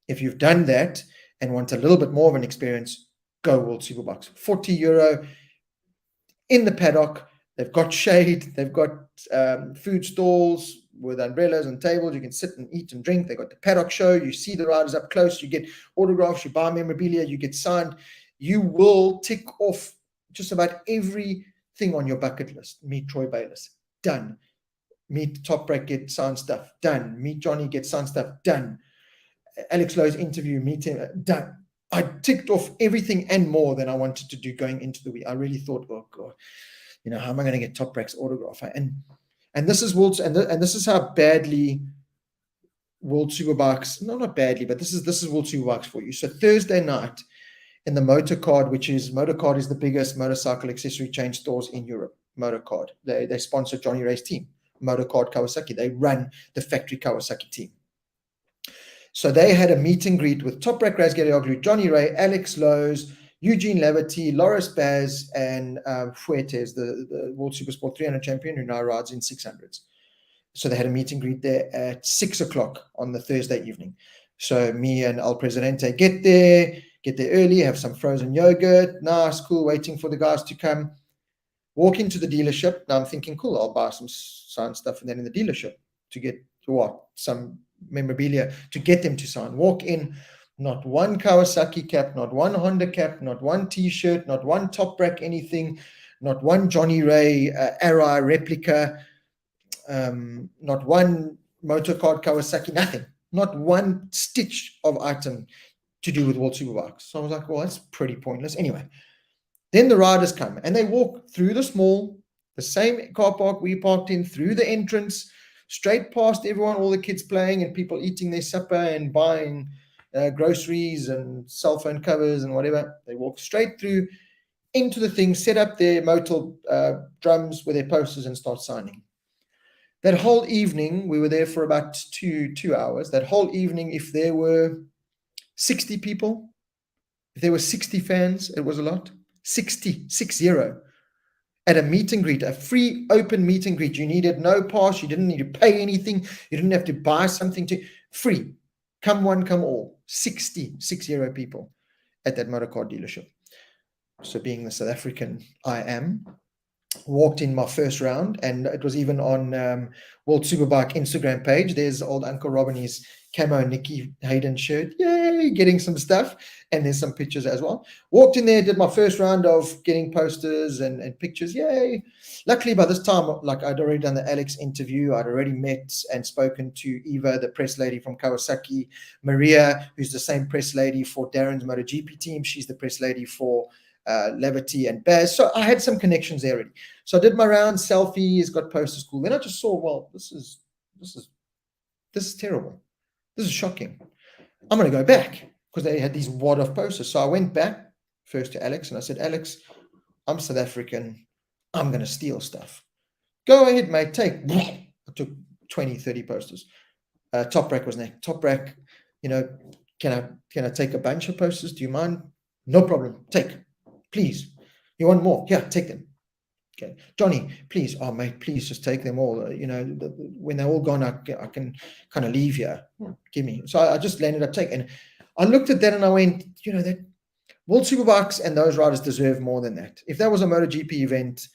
if you've done that and want a little bit more of an experience, go World Superbikes. €40 in the paddock. They've got shade. They've got food stalls with umbrellas and tables. You can sit and eat and drink. They've got the paddock show. You see the riders up close. You get autographs. You buy memorabilia. You get signed. You will tick off just about everything on your bucket list. Meet Troy Bayless. Done. Meet Toprak, get signed stuff, done. Meet Johnny, get signed stuff, done. Alex Lowe's interview, meet him, done. I ticked off everything and more than I wanted to do going into the week. I really thought, oh God, how am I going to get Toprak's autograph? And this is World, and this is how badly World Superbikes, no, not badly, but this is World Superbikes for you. So Thursday night in the MotorCard, MotorCard is the biggest motorcycle accessory chain stores in Europe. MotorCard, they sponsor Johnny Ray's team, MotorCard Kawasaki. They run the factory Kawasaki team. So they had a meet and greet with Toprak Razgatlioglu, Johnny Ray, Alex Lowe's, Eugene Leverty, Loris Baz, and Fuertes, the World Supersport 300 champion who now rides in 600s. So they had a meet and greet there at 6 o'clock on the Thursday evening. So me and El Presidente get there early, have some frozen yogurt, nice, cool, waiting for the guys to come. Walk into the dealership. Now I'm thinking, cool, I'll buy some signed stuff and then in the dealership to get some memorabilia to get them to sign. Walk in, not one Kawasaki cap, not one Honda cap, not one t-shirt, not one Toprak anything, not one Johnny Ray Arai replica, not one MotorCard Kawasaki, nothing, not one stitch of item to do with World Superbikes. So I was like, well, that's pretty pointless. Anyway, then the riders come and they walk through the same car park we parked in, through the entrance, straight past everyone, all the kids playing and people eating their supper and buying groceries and cell phone covers and whatever. They walk straight through into the thing, set up their motor drums with their posters and start signing. That whole evening, we were there for about two hours. That whole evening, if there were 60 people, if there were 60 fans, it was a lot. 60 at a meet and greet, a free open meet and greet. You needed no pass. You didn't need to pay anything. You didn't have to buy something. Free. Come one, come all. 60 people at that MotorCard dealership. So being the South African I am, walked in my first round, and it was even on World Superbike Instagram page. There's old Uncle Rob in his camo Nicky Hayden shirt. Yay, getting some stuff. And there's some pictures as well. Walked in there, did my first round of getting posters and pictures. Yay. Luckily, by this time, like I'd already done the Alex interview. I'd already met and spoken to Eva, the press lady from Kawasaki. Maria, who's the same press lady for Darren's MotoGP team. She's the press lady for Leverty and Baz. So I had some connections there already. So I did my round, selfies, got posters, cool. Then I just saw, well, this is terrible. This is shocking. I'm going to go back because they had these wad of posters. So I went back first to Alex and I said, Alex, I'm South African. I'm going to steal stuff. Go ahead, mate. Take. I took 20, 30 posters. Toprak was next. Toprak, can I take a bunch of posters? Do you mind? No problem. Take. Please. You want more? Yeah, take them. Okay. Johnny, please. Oh, mate, please just take them all. When they're all gone, I can kind of leave here. Give me. So I just landed up taking. And I looked at that and I went, that World Superbikes and those riders deserve more than that. If that was a MotoGP event,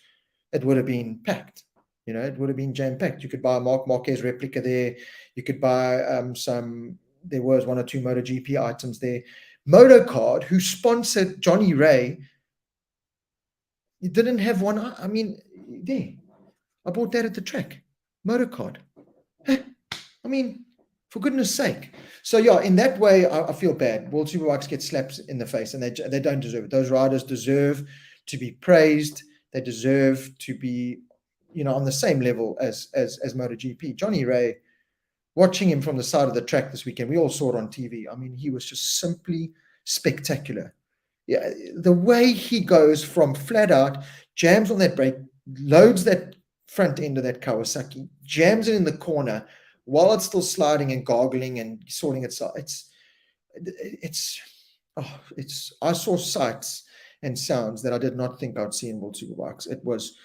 it would have been packed. It would have been jam-packed. You could buy a Marc Marquez replica there. You could buy there was one or two MotoGP items there. MotoCard, who sponsored Johnny Ray, you didn't have one. I mean, there. I bought that at the track. MotoCard. I mean, for goodness sake. So, yeah, in that way, I feel bad. World Superbikes get slaps in the face, and they don't deserve it. Those riders deserve to be praised. They deserve to be, on the same level as MotoGP. Johnny Ray, watching him from the side of the track this weekend, we all saw it on TV. I mean, he was just simply spectacular. Yeah, the way he goes from flat out, jams on that brake, loads that front end of that Kawasaki, jams it in the corner while it's still sliding and gargling and sorting itself. I saw sights and sounds that I did not think I'd see in World Superbikes. It was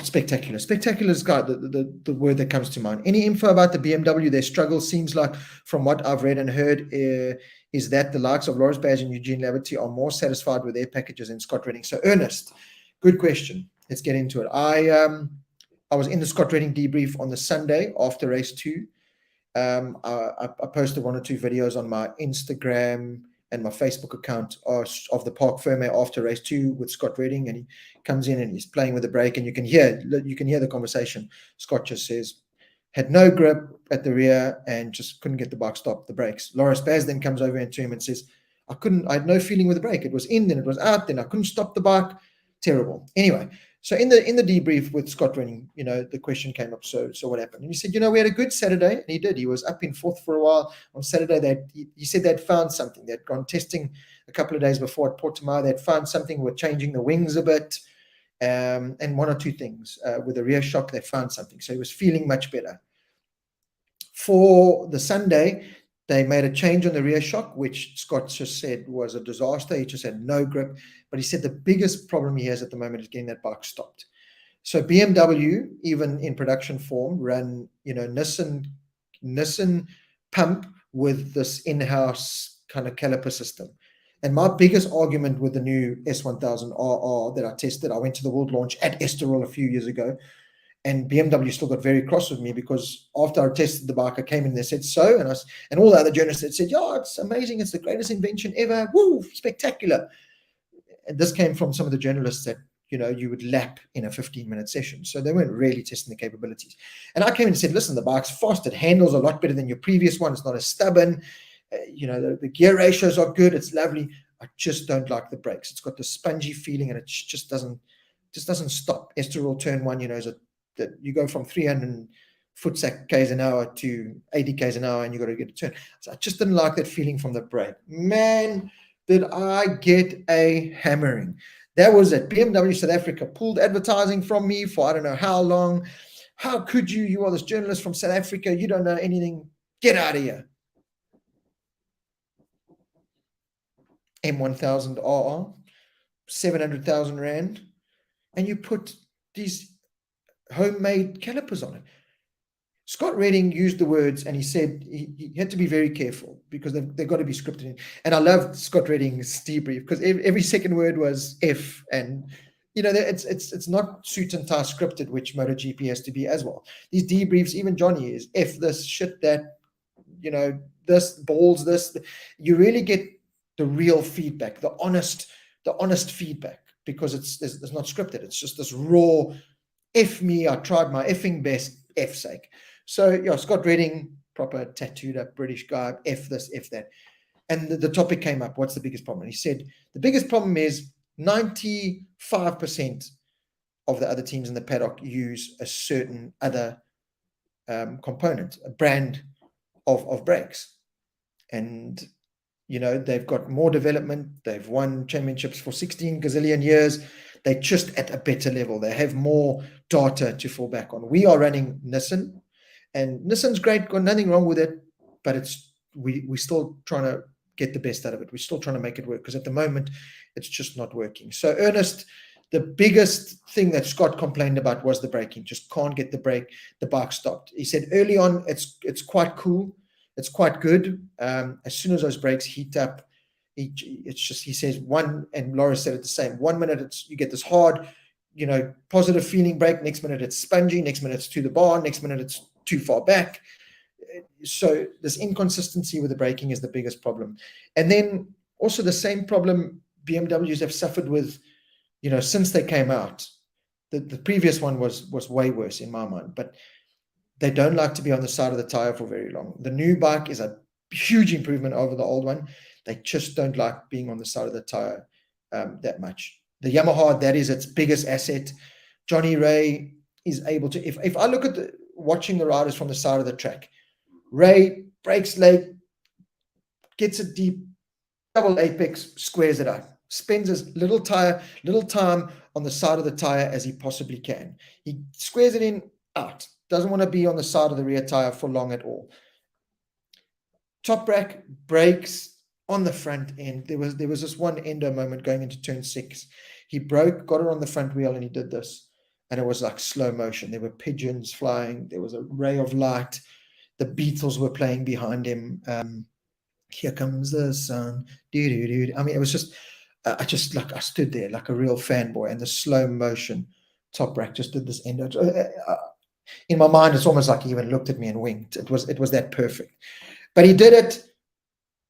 spectacular. Spectacular is the word that comes to mind. Any info about the BMW, their struggle seems like, from what I've read and heard, is that the likes of Loris Baz and Eugene Leverty are more satisfied with their packages than Scott Redding. So, Ernest, good question. Let's get into it. I was in the Scott Redding debrief on the Sunday after race 2. I posted 1 or 2 videos on my Instagram and my Facebook account of the Park Ferme after race 2 with Scott Redding, and he comes in and he's playing with the brake, and you can hear the conversation. Scott just says, had no grip at the rear and just couldn't get the bike stop the brakes. Loris Baz then comes over to him and says, I had no feeling with the brake. It was in, then it was out, then I couldn't stop the bike. Terrible. Anyway, so in the debrief with Scott Redding, the question came up, so what happened? And he said, we had a good Saturday, and he did. He was up in fourth for a while. On Saturday, he said they'd found something. They'd gone testing a couple of days before at Portimao. They'd found something with changing the wings a bit, and one or two things. With the rear shock, they found something. So he was feeling much better. For the Sunday, they made a change on the rear shock, which Scott just said was a disaster. He just had no grip. But he said the biggest problem he has at the moment is getting that bike stopped. So BMW, even in production form, ran Nissan pump with this in-house kind of caliper system. And my biggest argument with the new S1000RR that I tested, I went to the world launch at Estoril a few years ago, and BMW still got very cross with me because after I tested the bike, I came in and they said so, and all the other journalists had said, yeah, it's amazing, it's the greatest invention ever, woo, spectacular. And this came from some of the journalists that you would lap in a 15-minute session, so they weren't really testing the capabilities. And I came in and said, listen, the bike's fast, it handles a lot better than your previous one, it's not as stubborn, the gear ratios are good, it's lovely. I just don't like the brakes. It's got the spongy feeling, and it just doesn't stop. Estoril turn 1, is that you go from 300 footsack k's an hour to 80 k's an hour, and you got to get a turn. So I just didn't like that feeling from the brake. Man, did I get a hammering. That was it. BMW South Africa pulled advertising from me for I don't know how long. How could you? You are this journalist from South Africa. You don't know anything. Get out of here. M1000RR, 700,000 Rand, and you put these homemade calipers on it. Scott Redding used the words, and he said he had to be very careful because they've got to be scripted. And I loved Scott Redding's debrief because every second word was F, and it's not suit and tie scripted, which MotoGP has to be as well. These debriefs, even Johnny is F this, shit that, this, balls this. You really get the real feedback, the honest feedback, because it's not scripted. It's just this raw, F me, I tried my effing best, F sake. So yeah, Scott Redding, proper tattooed up British guy, F this, F that. And the topic came up, what's the biggest problem? And he said, the biggest problem is 95% of the other teams in the paddock use a certain other component, a brand of brakes. And they've got more development. They've won championships for 16 gazillion years. They're just at a better level. They have more data to fall back on. We are running Nissan, and Nissan's great, got nothing wrong with it, but we're still trying to get the best out of it. We're still trying to make it work because at the moment it's just not working. So Ernest, the biggest thing that Scott complained about was the braking. Just can't get the bike stopped. He said early on it's quite cool. It's quite good. As soon as those brakes heat up, he says one, and Laura said it the same. 1 minute you get this hard, positive feeling brake. Next minute it's spongy. Next minute it's to the bar. Next minute it's too far back. So this inconsistency with the braking is the biggest problem. And then also the same problem BMWs have suffered with, since they came out. The previous one was way worse in my mind, but they don't like to be on the side of the tire for very long. The new bike is a huge improvement over the old one. They just don't like being on the side of the tire that much. The Yamaha, that is its biggest asset. Johnny Ray is able to, if I look at watching the riders from the side of the track, Ray breaks late, gets it deep, double apex, squares it out, spends as little time on the side of the tire as he possibly can. He squares it in, out. Doesn't want to be on the side of the rear tire for long at all. Toprak brakes on the front end. There was this one endo moment going into turn 6. He broke, got it on the front wheel, and he did this. And it was like slow motion. There were pigeons flying. There was a ray of light. The Beatles were playing behind him. Here comes the sun. I mean, it was just, I stood there like a real fanboy, and the slow motion Toprak just did this endo. In my mind, it's almost like he even looked at me and winked. It was that perfect. But he did it,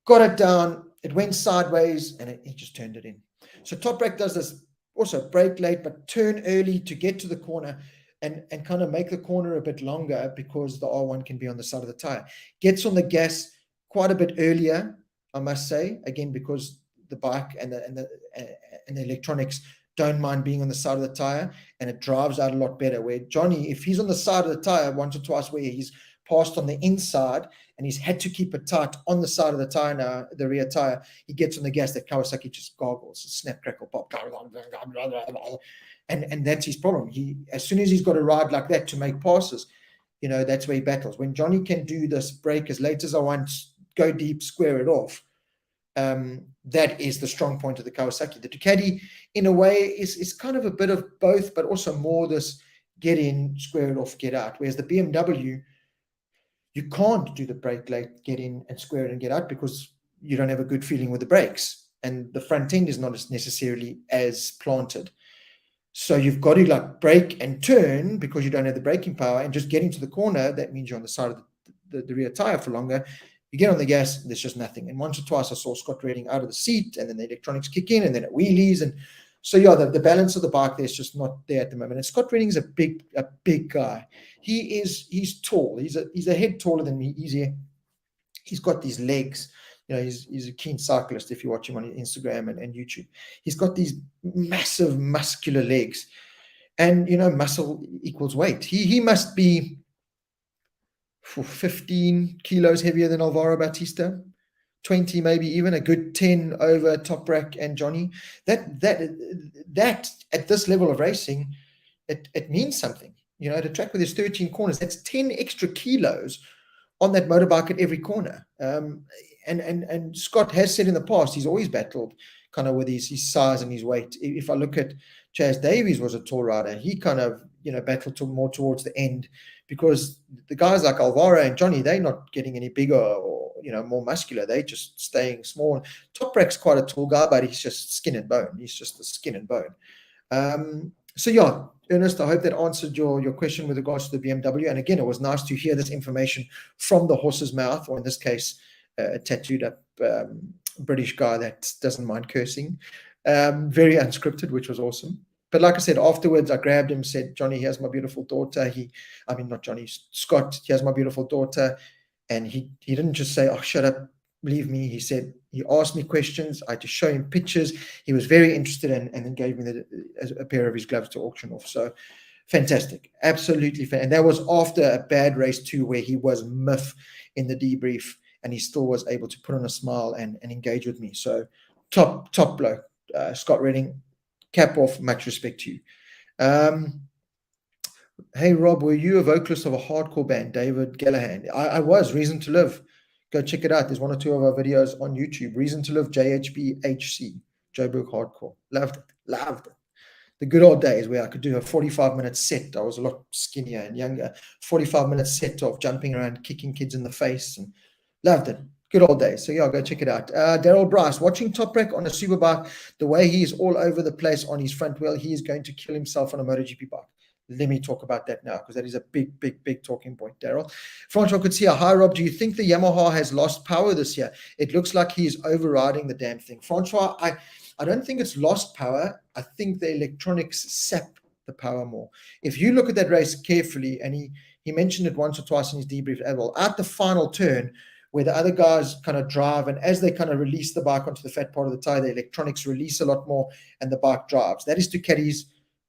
got it down, it went sideways, and he just turned it in. So Toprak does this also, brake late, but turn early to get to the corner and kind of make the corner a bit longer because the R1 can be on the side of the tire. Gets on the gas quite a bit earlier, I must say, again, because the bike and the electronics don't mind being on the side of the tire, and it drives out a lot better. Where Johnny, if he's on the side of the tire once or twice where he's passed on the inside and he's had to keep it tight on the side of the tire now, the rear tire, he gets on the gas, that Kawasaki just gargles, snap, crackle, pop, and that's his problem. As soon as he's got a ride like that to make passes, that's where he battles. When Johnny can do this brake as late as I want, go deep, square it off, that is the strong point of the Kawasaki. The Ducati, in a way, is kind of a bit of both, but also more this get in, square it off, get out. Whereas the BMW, you can't do the brake late, get in and square it and get out because you don't have a good feeling with the brakes, and the front end is not necessarily as planted. So you've got to like brake and turn because you don't have the braking power, and just getting to the corner, that means you're on the side of the rear tire for longer. You get on the gas, there's just nothing. And once or twice I saw Scott Redding out of the seat, and then the electronics kick in, and then it wheelies. And so, yeah, the balance of the bike there's just not there at the moment. And Scott Redding is a big guy. He's tall. He's a head taller than me. He's got these legs. He's a keen cyclist. If you watch him on Instagram and YouTube, he's got these massive muscular legs, and muscle equals weight. He must be 15 kilos heavier than Alvaro Bautista, 20 maybe, even a good 10 over Toprak and Johnny. That at this level of racing, it means something. At a track with his 13 corners, that's 10 extra kilos on that motorbike at every corner. And Scott has said in the past, he's always battled kind of with his size and his weight. If I look at Chaz Davies, was a tall rider, he kind of battled more towards the end, because the guys like Alvaro and Johnny, they're not getting any bigger or more muscular. They're just staying small. Toprak's quite a tall guy, but he's just skin and bone. He's just the skin and bone. So yeah, Ernest, I hope that answered your question with regards to the BMW. And again, it was nice to hear this information from the horse's mouth, or in this case, a tattooed up British guy that doesn't mind cursing. Very unscripted, which was awesome. But like I said, afterwards, I grabbed him, said, Johnny, here's my beautiful daughter. Not Johnny, Scott, here's my beautiful daughter. And he didn't just say, oh, shut up, leave me. He asked me questions. I had to show him pictures. He was very interested and then gave me a pair of his gloves to auction off. So fantastic. Absolutely. And that was after a bad race too, where he was miff in the debrief, and he still was able to put on a smile and engage with me. So top bloke, Scott Redding. Cap off, much respect to you. Hey, Rob, were you a vocalist of a hardcore band, David Gallahan? I was. Reason to Live. Go check it out. There's one or two of our videos on YouTube. Reason to Live, JHBHC, Joburg Hardcore. Loved it. The good old days where I could do a 45-minute set. I was a lot skinnier and younger. 45-minute set of jumping around, kicking kids in the face, and loved it. Good old days. So yeah, go check it out. Daryl Bryce, watching Toprak on a Superbike, the way he is all over the place on his front wheel, he is going to kill himself on a MotoGP bike. Let me talk about that now, because that is a big talking point, Daryl. Francois could see, hi, Rob, do you think the Yamaha has lost power this year? It looks like he is overriding the damn thing. Francois, I don't think it's lost power. I think the electronics sap the power more. If you look at that race carefully, and he mentioned it once or twice in his debrief as well, at the final turn, where the other guys kind of drive, and as they kind of release the bike onto the fat part of the tire, the electronics release a lot more and the bike drives. That is Ducati's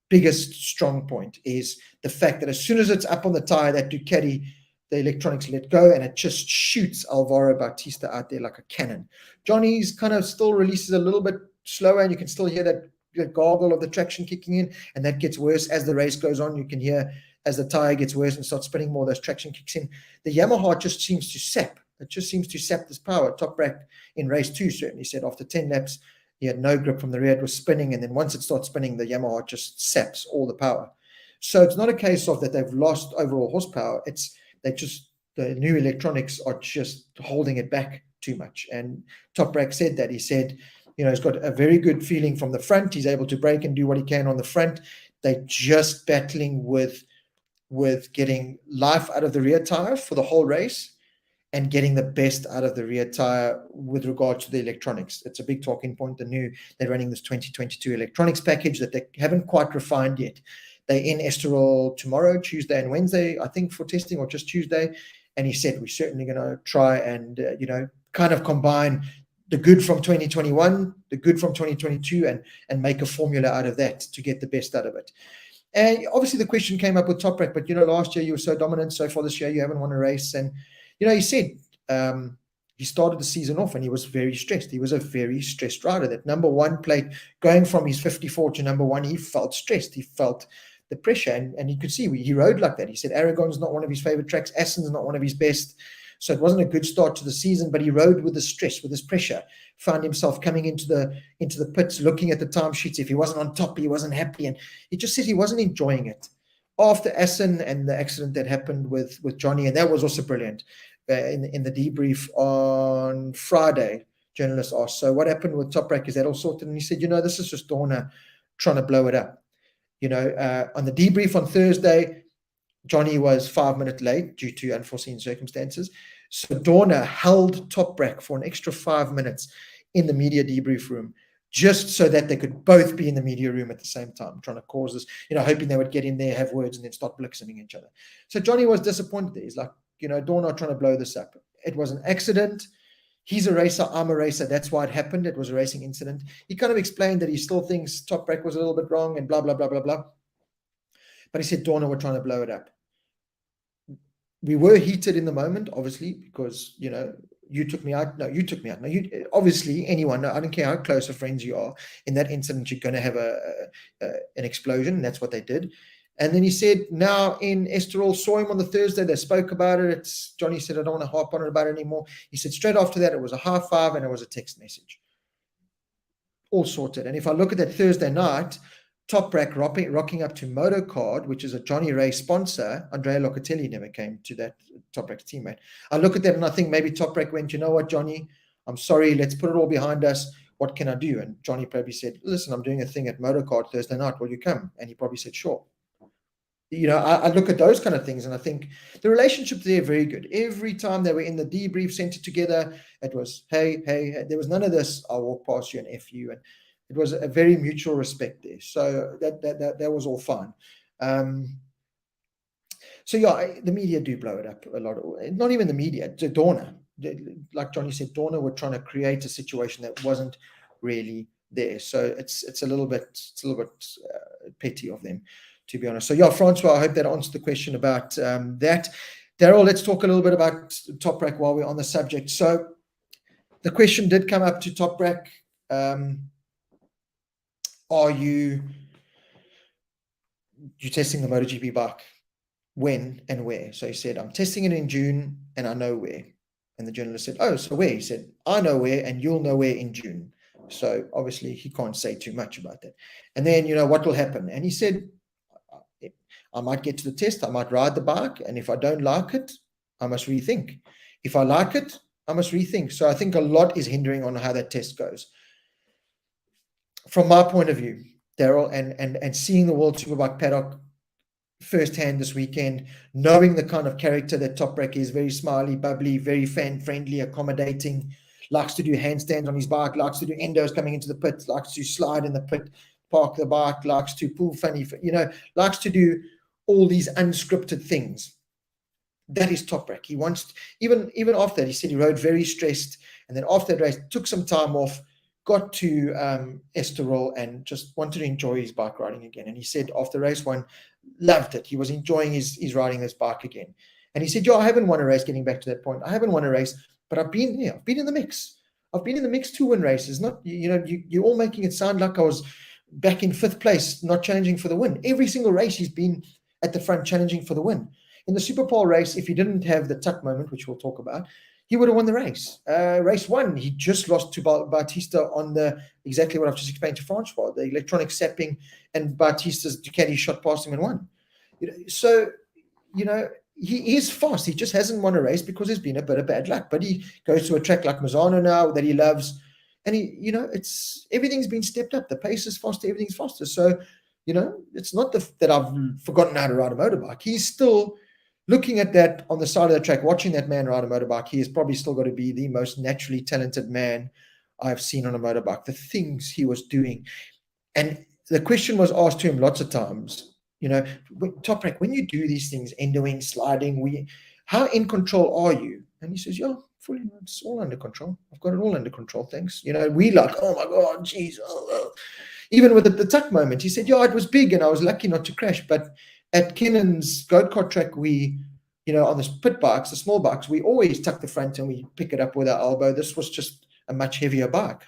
biggest strong point, is the fact that as soon as it's up on the tire, that Ducati, the electronics let go, and it just shoots Alvaro Bautista out there like a cannon. Johnny's kind of still releases a little bit slower, and you can still hear that gargle of the traction kicking in, and that gets worse as the race goes on. You can hear as the tire gets worse and starts spinning more, those traction kicks in. The Yamaha just seems to sap. It just seems to sap this power. Toprak in race 2 certainly said after 10 laps, he had no grip from the rear. It was spinning, and then once it starts spinning, the Yamaha just saps all the power. So it's not a case of that they've lost overall horsepower. It's the new electronics are just holding it back too much. And Toprak said that. He said, he's got a very good feeling from the front. He's able to brake and do what he can on the front. They're just battling with getting life out of the rear tire for the whole race. and getting the best out of the rear tire with regard to the electronics. It's a big talking point. They're running this 2022 electronics package that they haven't quite refined yet. They're in Estoril tomorrow, Tuesday and Wednesday, I think, for testing, or just Tuesday. And he said, we're certainly going to try and, kind of combine the good from 2021, the good from 2022, and make a formula out of that to get the best out of it. And obviously the question came up with Toprak, but, last year you were so dominant. So far this year, you haven't won a race. And, he said he started the season off and he was very stressed. He was a very stressed rider. That number one plate, going from his 54 to number one, he felt stressed. He felt the pressure, and you could see he rode like that. He said Aragon's not one of his favorite tracks. Assen's not one of his best. So it wasn't a good start to the season, but he rode with the stress, with this pressure, found himself coming into the pits, looking at the timesheets. If he wasn't on top, he wasn't happy. And he just said he wasn't enjoying it. After Assen and the accident that happened with Johnny, and that was also brilliant, in the debrief on Friday, journalists asked, so what happened with Toprak? Is that all sorted? And he said, this is just Dorna trying to blow it up. On the debrief on Thursday, Johnny was 5 minutes late due to unforeseen circumstances. So Dorna held Toprak for an extra 5 minutes in the media debrief room, just so that they could both be in the media room at the same time, trying to cause this, hoping they would get in there, have words, and then start blitzing each other. So Johnny was disappointed. He's like, Dorna trying to blow this up. It was an accident. He's a racer, I'm a racer. That's why it happened. It was a racing incident. He kind of explained that he still thinks Toprak was a little bit wrong and blah, blah, blah, blah, blah. But he said, Dorna were trying to blow it up. We were heated in the moment, obviously, because, you took me out. No, you took me out. No, obviously, anyone, I don't care how close of friends you are, in that incident, you're going to have an explosion. And that's what they did. And then he said, now in Estoril, saw him on the Thursday. They spoke about it. Johnny said, I don't want to harp on it about it anymore. He said, straight after that, it was a high five and it was a text message. All sorted. And if I look at that Thursday night, Toprak rocking up to MotoCard, which is a Johnny Ray sponsor. Andrea Locatelli never came to that, Toprak's teammate. I look at that and I think maybe Toprak went, you know what, Johnny, I'm sorry, let's put it all behind us. What can I do? And Johnny probably said, listen, I'm doing a thing at MotoCard Thursday night. Will you come? And he probably said, sure. I look at those kind of things and I think the relationship there very good. Every time they were in the debrief center together, it was, hey. There was none of this, I'll walk past you and F you. And it was a very mutual respect there. So that was all fine. So yeah, the media do blow it up a lot. Not even the media, Dorna. Like Johnny said, Dorna were trying to create a situation that wasn't really there. So it's a little bit petty of them, to be honest. So yeah, Francois, I hope that answered the question about that. Daryl, let's talk a little bit about Toprak while we're on the subject. So the question did come up to Toprak. Are you testing the MotoGP bike? When and where? So he said, I'm testing it in June and I know where. And the journalist said, oh, so where? He said, I know where and you'll know where in June. So obviously he can't say too much about that. And then, what will happen? And he said, I might get to the test, I might ride the bike, and if I don't like it, I must rethink. If I like it, I must rethink. So I think a lot is hindering on how that test goes. From my point of view, Daryl, and seeing the World Superbike paddock firsthand this weekend, knowing the kind of character that Toprak is, very smiley, bubbly, very fan-friendly, accommodating, likes to do handstands on his bike, likes to do endos coming into the pit, likes to slide in the pit, park the bike, likes to pull funny, likes to do all these unscripted things. That is Toprak. He wants, even after that, he said he rode very stressed, and then after that race, took some time off, got to Estoril and just wanted to enjoy his bike riding again. And he said after race one, loved it. He was enjoying his riding his bike again. And he said, I haven't won a race, getting back to that point. I haven't won a race, but I've been here. I've been in the mix. I've been in the mix to win races. Not, you're all making it sound like I was back in 5th place, not challenging for the win. Every single race he's been at the front challenging for the win. In the Super Pole race, if he didn't have the tuck moment, which we'll talk about, he would have won the race. Race 1, he just lost to Bautista on exactly what I've just explained to Francois, the electronic sapping, and Bautista's Ducati shot past him and won. He is fast. He just hasn't won a race because there's been a bit of bad luck. But he goes to a track like Misano now that he loves, and everything's been stepped up. The pace is faster, everything's faster. So, it's not that I've forgotten how to ride a motorbike. He's still looking at that on the side of the track, watching that man ride a motorbike, he has probably still got to be the most naturally talented man I've seen on a motorbike. The things he was doing. And the question was asked to him lots of times, Toprak, when you do these things, endoing, sliding, how in control are you? And he says, yeah, fully, it's all under control. I've got it all under control, thanks. We like, oh my God, geez. Oh. Even with the tuck moment, he said, yeah, it was big and I was lucky not to crash. But at Kennan's go-kart track, we, on the pit bikes, the small bikes, we always tuck the front and we pick it up with our elbow. This was just a much heavier bike.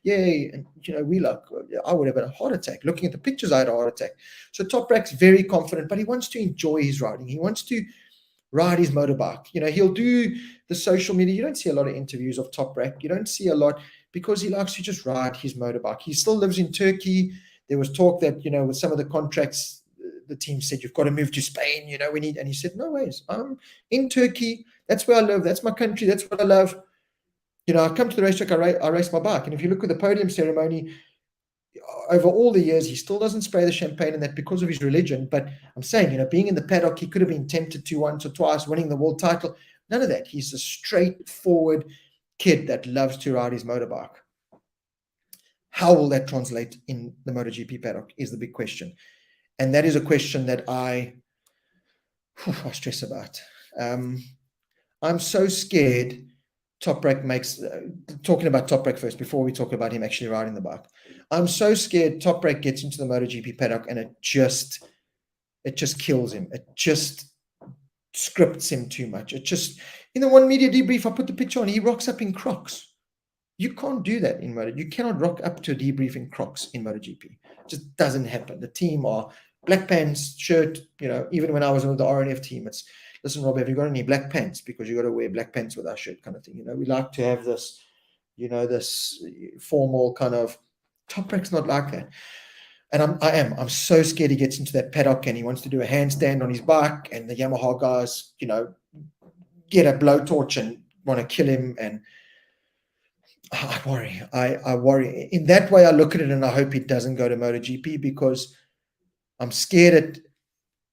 Yay. And, we like, I would have had a heart attack. Looking at the pictures, I had a heart attack. So Toprak's very confident, but he wants to enjoy his riding. He wants to ride his motorbike. He'll do the social media. You don't see a lot of interviews of Toprak. You don't see a lot because he likes to just ride his motorbike. He still lives in Turkey. There was talk that, with some of the contracts, the team said, you've got to move to Spain, and he said, no ways. I'm in Turkey. That's where I live. That's my country. That's what I love. I come to the racetrack, I race my bike. And if you look at the podium ceremony, over all the years, he still doesn't spray the champagne, and that because of his religion. But I'm saying, being in the paddock, he could have been tempted to once or twice, winning the world title. None of that. He's a straightforward kid that loves to ride his motorbike. How will that translate in the MotoGP paddock is the big question. And that is a question that I stress about. I'm so scared Toprak makes, talking about Toprak first, before we talk about him actually riding the bike. I'm so scared Toprak gets into the MotoGP paddock and it just kills him. It just scripts him too much. It just, in the one media debrief, I put the picture on, he rocks up in Crocs. You can't do that in Moto. You cannot rock up to a debrief in Crocs in MotoGP. It just doesn't happen. The team are black pants, shirt, even when I was with the RNF team, it's, listen, Rob, have you got any black pants? Because you got to wear black pants with our shirt kind of thing. We like to have this, this formal kind of. Toprak's not like that. And I'm so scared he gets into that paddock and he wants to do a handstand on his bike and the Yamaha guys, get a blowtorch and want to kill him. And I worry. I worry. In that way, I look at it and I hope he doesn't go to MotoGP because I'm scared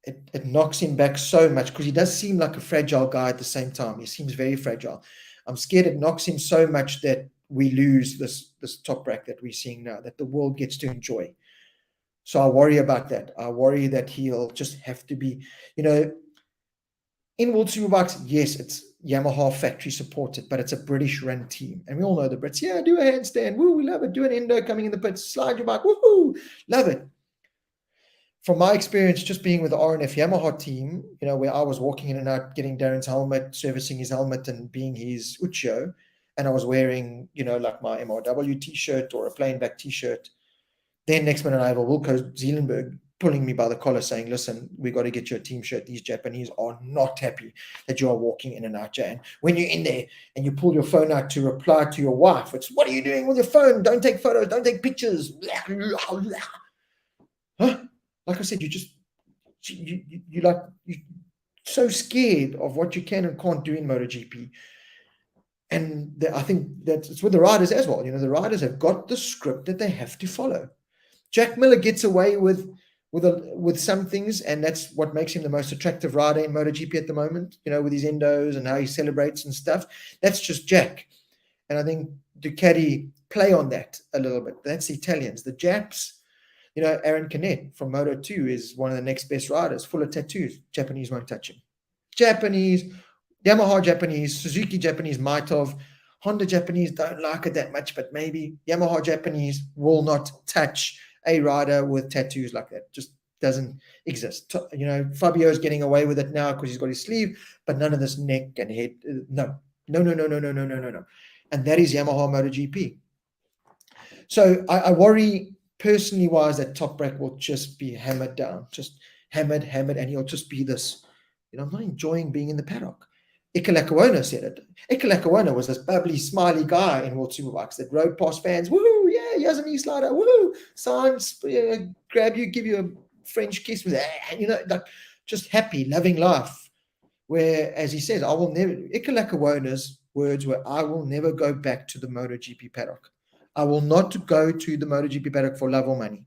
it knocks him back so much because he does seem like a fragile guy at the same time. He seems very fragile. I'm scared it knocks him so much that we lose this Toprak that we're seeing now, that the world gets to enjoy. So I worry about that. I worry that he'll just have to be, in World Superbikes, yes, it's Yamaha factory supported, but it's a British run team. And we all know the Brits, yeah, do a handstand, woo, we love it. Do an endo coming in the pits, slide your bike, woohoo, love it. From my experience, just being with the RNF Yamaha team, where I was walking in and out, getting Darren's helmet, servicing his helmet and being his Ucho, and I was wearing, like my MRW t-shirt or a plain black t-shirt. Then next minute, I have a Wilco Zeelenberg pulling me by the collar saying, listen, we got to get you a team shirt. These Japanese are not happy that you are walking in and out, Jan. When you're in there and you pull your phone out to reply to your wife, it's, what are you doing with your phone? Don't take photos. Don't take pictures. Huh? Like I said, you're so scared of what you can and can't do in MotoGP. And I think that it's with the riders as well. The riders have got the script that they have to follow. Jack Miller gets away with some things, and that's what makes him the most attractive rider in MotoGP at the moment, with his endos and how he celebrates and stuff. That's just Jack. And I think Ducati play on that a little bit. That's the Italians. The Japs, Aaron Canet from Moto2 is one of the next best riders, full of tattoos. Japanese won't touch him. Japanese, Yamaha Japanese, Suzuki Japanese might have. Honda Japanese don't like it that much, but maybe Yamaha Japanese will not touch a rider with tattoos like that. Just doesn't exist. Fabio's getting away with it now because he's got his sleeve, but none of this neck and head. No. And that is Yamaha MotoGP. So I worry personally wise that Toprak will just be hammered down, just hammered, and he'll just be this, I'm not enjoying being in the paddock. Ike Lackawanna said it. Ike Lackawanna was this bubbly, smiley guy in World Superbikes that rode past fans. Woohoo, yeah, he has an e-slider. Woohoo, signs, grab you, give you a French kiss with like just happy, loving life. Where, as he says, I will never, Ike Lackawanna's words were, I will never go back to the MotoGP paddock. I will not go to the MotoGP paddock for love or money.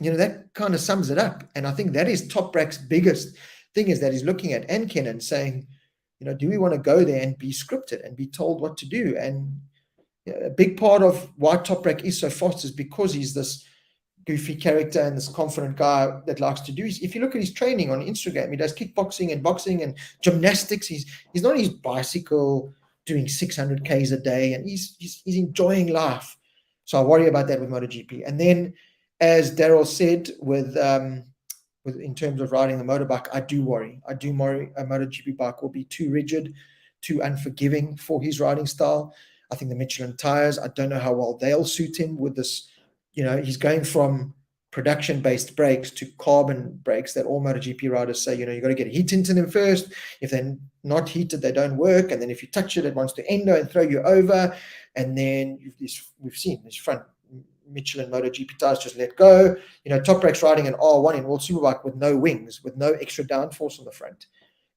That kind of sums it up. And I think that is Toprak's biggest. thing is that he's looking at, and Kenan saying, do we want to go there and be scripted and be told what to do? And a big part of why Toprak is so fast is because he's this goofy character and this confident guy that likes to do. If you look at his training on Instagram, he does kickboxing and boxing and gymnastics. He's not on his bicycle doing 600 Ks a day, and he's enjoying life. So I worry about that with MotoGP. And then, as Daryl said, with in terms of riding the motorbike, I do worry. A MotoGP bike will be too rigid, too unforgiving for his riding style. I think the Michelin tires, I don't know how well they'll suit him with this. He's going from production-based brakes to carbon brakes that all MotoGP riders say, you've got to get heat into them first. If they're not heated, they don't work. And then if you touch it, it wants to endo and throw you over. And then we've seen this front Michelin MotoGP tires just let go. Toprak's riding an R1 in World Superbike with no wings, with no extra downforce on the front.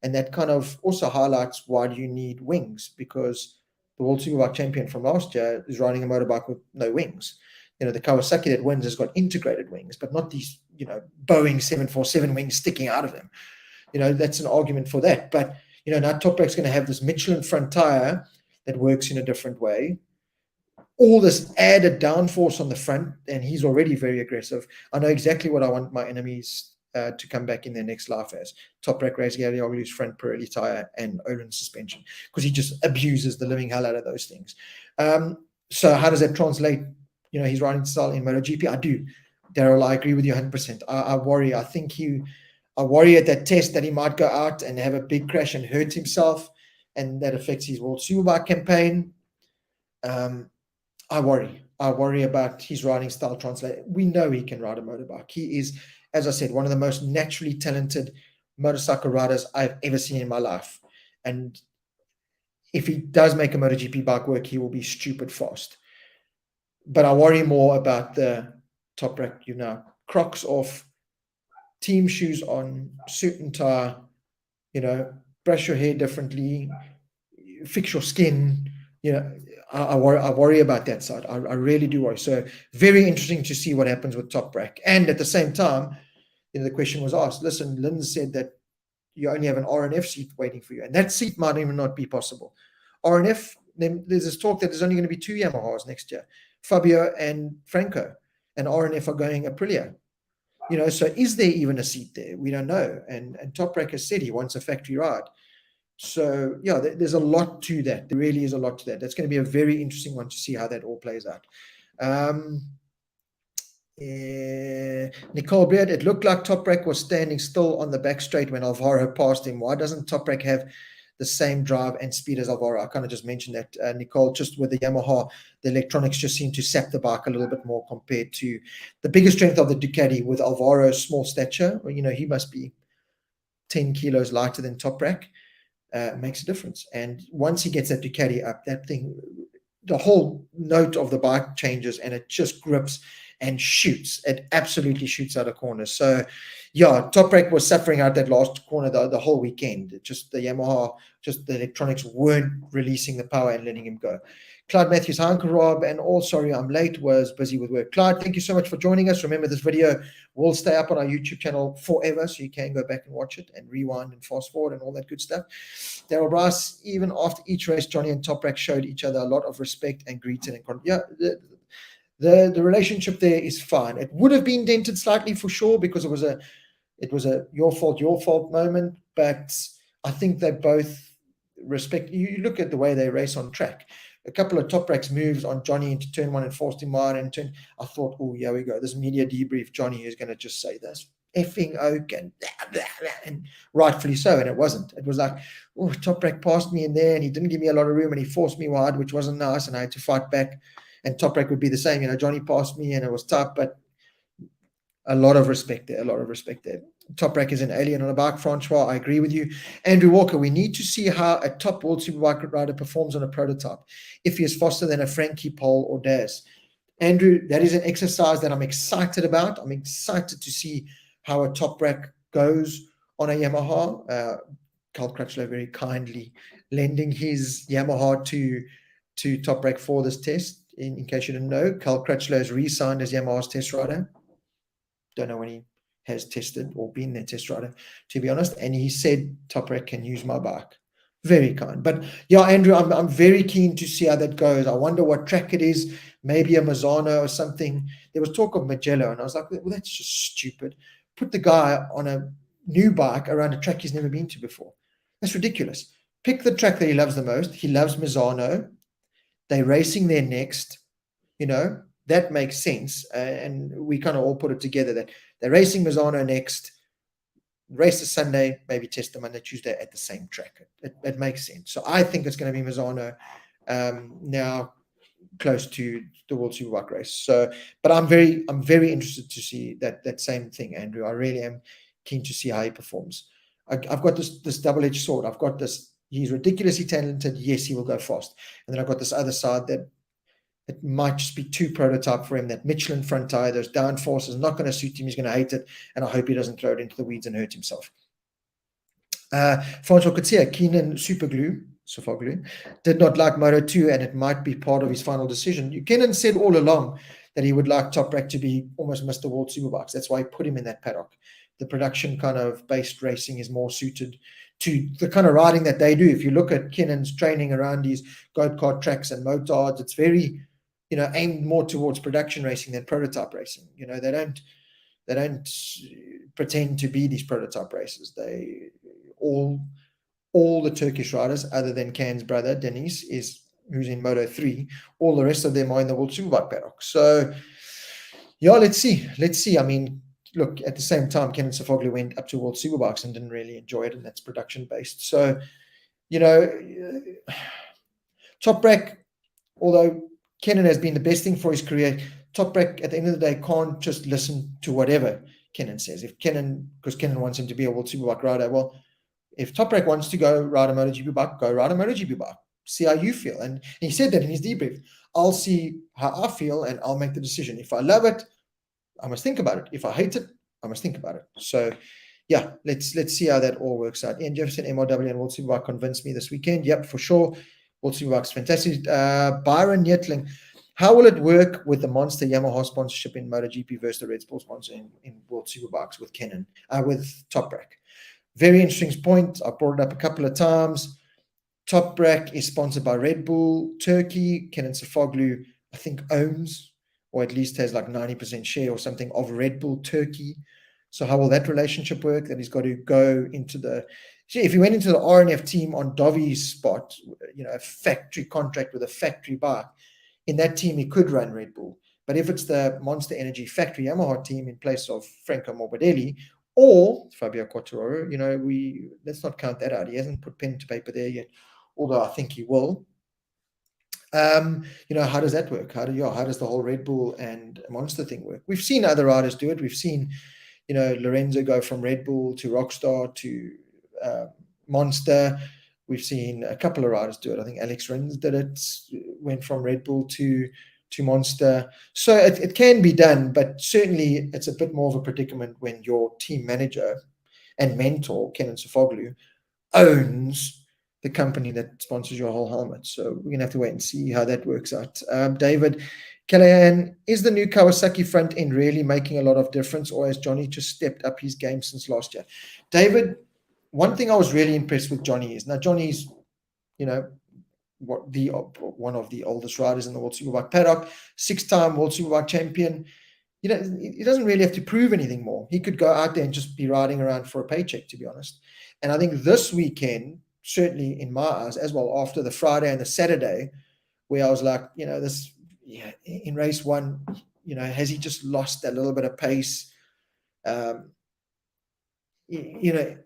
And that kind of also highlights why do you need wings, because the World Superbike champion from last year is riding a motorbike with no wings. The Kawasaki that wins has got integrated wings, but not these, Boeing 747 wings sticking out of them. That's an argument for that. But, now Toprak's going to have this Michelin front tire that works in a different way. All this added downforce on the front, and he's already very aggressive. I know exactly what I want my enemies to come back in their next life as. Toprak Razgatlioglu's front Pirelli tire and Öhlins suspension, because he just abuses the living hell out of those things. So how does that translate? His riding style in MotoGP. I do, Daryl. I agree with you 100%. I worry. I worry at that test that he might go out and have a big crash and hurt himself, and that affects his World Superbike campaign. I worry about his riding style translate. We know he can ride a motorbike. He is, as I said, one of the most naturally talented motorcycle riders I've ever seen in my life. And if he does make a MotoGP bike work, he will be stupid fast. But I worry more about the Toprak, Crocs off, team shoes on, suit and tie, brush your hair differently, fix your skin. I worry about that side. I really do worry. So very interesting to see what happens with Toprak. And at the same time, the question was asked, listen, Lynn said that you only have an RNF seat waiting for you. And that seat might even not be possible. RNF, there's this talk that there's only going to be 2 Yamahas next year. Fabio and Franco, and RNF are going Aprilia. So is there even a seat there? We don't know. And Toprak has said he wants a factory ride. So, there's a lot to that. There really is a lot to that. That's going to be a very interesting one to see how that all plays out. Nicole Beard, it looked like Toprak was standing still on the back straight when Alvaro passed him. Why doesn't Toprak have the same drive and speed as Alvaro? I kind of just mentioned that, Nicole. Just with the Yamaha, the electronics just seem to sap the bike a little bit more compared to the biggest strength of the Ducati with Alvaro's small stature. He must be 10 kilos lighter than Toprak. Makes a difference. And once he gets that Ducati up, that thing, the whole note of the bike changes, and it just grips and shoots. It absolutely shoots out of corners. So, Toprak was suffering out that last corner the whole weekend. Just the Yamaha, just the electronics weren't releasing the power and letting him go. Clyde Matthews, hi Uncle Rob, and all sorry I'm late, was busy with work. Clyde, thank you so much for joining us. Remember, this video will stay up on our YouTube channel forever, so you can go back and watch it and rewind and fast forward and all that good stuff. Daryl Bryce, even after each race, Johnny and Toprak showed each other a lot of respect and greeted. The relationship there is fine. It would have been dented slightly for sure, because it was a your fault moment, but I think they both respect. You look at the way they race on track. A couple of Toprak's moves on Johnny into turn 1 and forced him out, and I thought, oh, here we go. This media debrief, Johnny is going to just say this effing oak and blah, blah, blah, and rightfully so. And it wasn't. It was like, oh, Toprak passed me in there and he didn't give me a lot of room and he forced me wide, which wasn't nice, and I had to fight back. And Toprak would be the same. Johnny passed me and it was tough, but a lot of respect there. Toprak is an alien on a bike, Francois. I agree with you. Andrew Walker, we need to see how a top World Superbike rider performs on a prototype, if he is faster than a Frankie, Pole, or Daz. Andrew, that is an exercise that I'm excited about. I'm excited to see how a Toprak goes on a Yamaha. Carl Crutchlow very kindly lending his Yamaha to Toprak for this test. In case you didn't know, Carl Crutchlow has re-signed as Yamaha's test rider. Don't know when he has tested or been their test rider, to be honest. And he said, Toprak can use my bike. Very kind. But yeah, Andrew, I'm very keen to see how that goes. I wonder what track it is. Maybe a Mazzano or something. There was talk of Mugello, and I was like, well, that's just stupid. Put the guy on a new bike around a track he's never been to before. That's ridiculous. Pick the track that he loves the most. He loves Mazzano. They're racing there next. That makes sense. And we kind of all put it together that they're racing Mazzano next. Race the Sunday, maybe test the Monday, Tuesday at the same track. It makes sense. So I think it's going to be Mazzano now, close to the World Superbike race. So, but I'm very interested to see that same thing, Andrew. I really am keen to see how he performs. I've got this double-edged sword. I've got this. He's ridiculously talented. Yes, he will go fast. And then I've got this other side that it might just be too prototype for him. That Michelin front tire, those downforce is not going to suit him. He's going to hate it. And I hope he doesn't throw it into the weeds and hurt himself. Francois Coetzee, Kenan Sofoglu, did not like Moto2, and it might be part of his final decision. Kenan said all along that he would like Toprak to be almost Mr. World Superbikes. That's why he put him in that paddock. The production kind of based racing is more suited to the kind of riding that they do. If you look at Kenan's training around these go-kart tracks and motards, it's very, aimed more towards production racing than prototype racing. They don't pretend to be these prototype races. They all the Turkish riders, other than Can's brother Deniz, who's in Moto3, all the rest of them are in the World Superbike paddock. So yeah, let's see. I mean, look, at the same time, Kenan Sofoglu went up to World Superbikes and didn't really enjoy it, and that's production based. So, Toprak, although Kenan has been the best thing for his career, Toprak, at the end of the day, can't just listen to whatever Kenan says. Because Kenan wants him to be a World Superbike rider, well, if Toprak wants to go ride a MotoGP bike, go ride a MotoGP bike. See how you feel. And he said that in his debrief. I'll see how I feel and I'll make the decision. If I love it, I must think about it. If I hate it, I must think about it. So, yeah, let's see how that all works out. Ian Jefferson, MRW and World Superbike convinced me this weekend. Yep, for sure. World Superbike's fantastic. Byron Yetling, how will it work with the Monster Yamaha sponsorship in MotoGP versus the Red Bull sponsor in World Superbikes with with Toprak? Very interesting point. I brought it up a couple of times. Toprak is sponsored by Red Bull Turkey. Kenan Sofoglu, I think, owns, or at least has like 90% share or something of Red Bull Turkey. So how will that relationship work? That he's got to go into if he went into the RNF team on Novi's spot, a factory contract with a factory bike, in that team he could run Red Bull. But if it's the Monster Energy factory Yamaha team in place of Franco Morbidelli or Fabio Quartararo, let's not count that out. He hasn't put pen to paper there yet, although I think he will. How does that work? How does the whole Red Bull and Monster thing work? We've seen other riders do it. We've seen, Lorenzo go from Red Bull to Rockstar to Monster. We've seen a couple of riders do it. I think Alex Rins did it, went from Red Bull to Monster. So it can be done, but certainly it's a bit more of a predicament when your team manager and mentor, Kenan Sofoglu, owns the company that sponsors your whole helmet. So we're going to have to wait and see how that works out. David Callahan, is the new Kawasaki front end really making a lot of difference, or has Johnny just stepped up his game since last year? David, one thing I was really impressed with Johnny is, now Johnny's, one of the oldest riders in the World Superbike paddock, 6-time World Superbike champion. He doesn't really have to prove anything more. He could go out there and just be riding around for a paycheck, to be honest. And I think this weekend, certainly in my eyes as well, after the Friday and the Saturday, where I was like, in race one, has he just lost a little bit of pace? And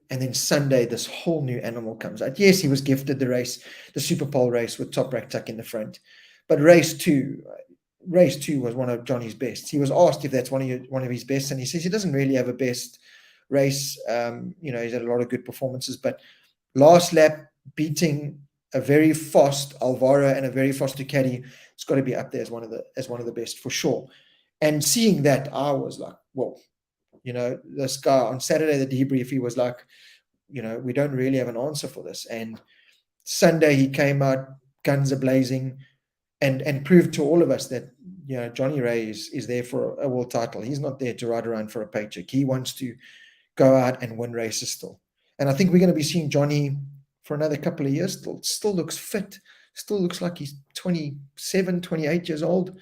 then Sunday, this whole new animal comes out. Yes, he was gifted the Super Pole race with Toprak tuck in the front, but race two was one of Johnny's best. He was asked if that's one of his best, and he says he doesn't really have a best race. He's had a lot of good performances, but last lap, beating a very fast Alvaro and a very fast Ducati, it's got to be up there as one of the best for sure. And seeing that, I was like, well, this guy on Saturday, the debrief, he was like, we don't really have an answer for this. And Sunday he came out guns a blazing and proved to all of us that Johnny Ray is there for a world title. He's not there to ride around for a paycheck. He wants to go out and win races still. And I think we're going to be seeing Johnny for another couple of years. Still looks fit. Still looks like he's 27, 28 years old.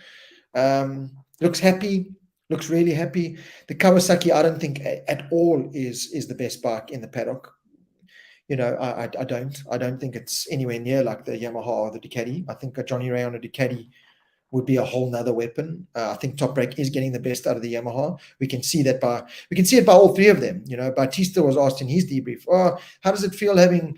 Looks happy. Looks really happy. The Kawasaki, I don't think at all is the best bike in the paddock. I don't think it's anywhere near like the Yamaha or the Ducati. I think a Johnny Ray on a Ducati would be a whole nother weapon. I think Toprak is getting the best out of the Yamaha. We can see it by all three of them. Bautista was asked in his debrief, how does it feel having,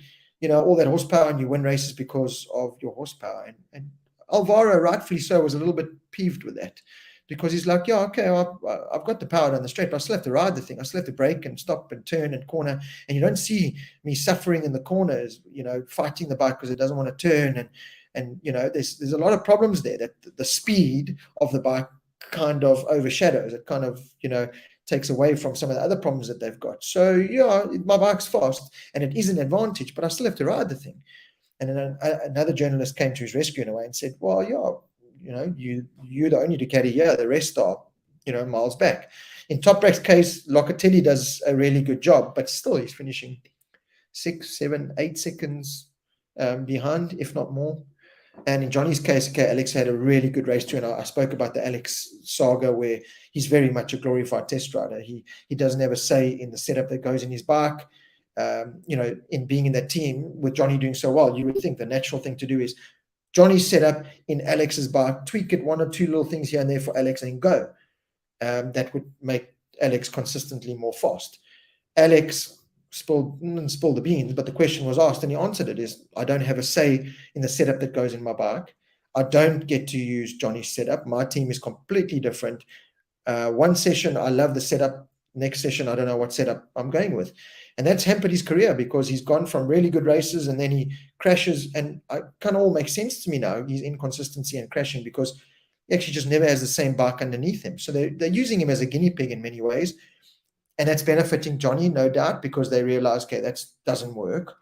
all that horsepower and you win races because of your horsepower? And Alvaro, rightfully so, was a little bit peeved with that, because he's like, yeah, okay, I've got the power down the straight, but I still have to ride the thing. I still have to brake and stop and turn and corner. And you don't see me suffering in the corners, fighting the bike because it doesn't want to turn. And there's a lot of problems there that the speed of the bike kind of overshadows. It kind of, takes away from some of the other problems that they've got. So, yeah, my bike's fast and it is an advantage, but I still have to ride the thing. And then another journalist came to his rescue in a way and said, well, yeah, you're the only Ducati here. The rest are, miles back. In Toprak's case, Locatelli does a really good job, but still he's finishing 6, 7, 8 seconds behind, if not more. And in Johnny's case, okay, Alex had a really good race too. And I spoke about the Alex saga where he's very much a glorified test rider. He doesn't have a say in the setup that goes in his bike. In being in that team with Johnny doing so well, you would think the natural thing to do is Johnny's setup in Alex's bike, tweak it 1 or 2 little things here and there for Alex and go. That would make Alex consistently more fast. Alex didn't spill the beans, but the question was asked and he answered it is, I don't have a say in the setup that goes in my bike. I don't get to use Johnny's setup. My team is completely different. One session, I love the setup. Next session, I don't know what setup I'm going with. And that's hampered his career because he's gone from really good races and then he crashes. And it kind of all makes sense to me now, his inconsistency and crashing, because he actually just never has the same bike underneath him. So they're using him as a guinea pig in many ways. And that's benefiting Johnny, no doubt, because they realize, okay, that doesn't work.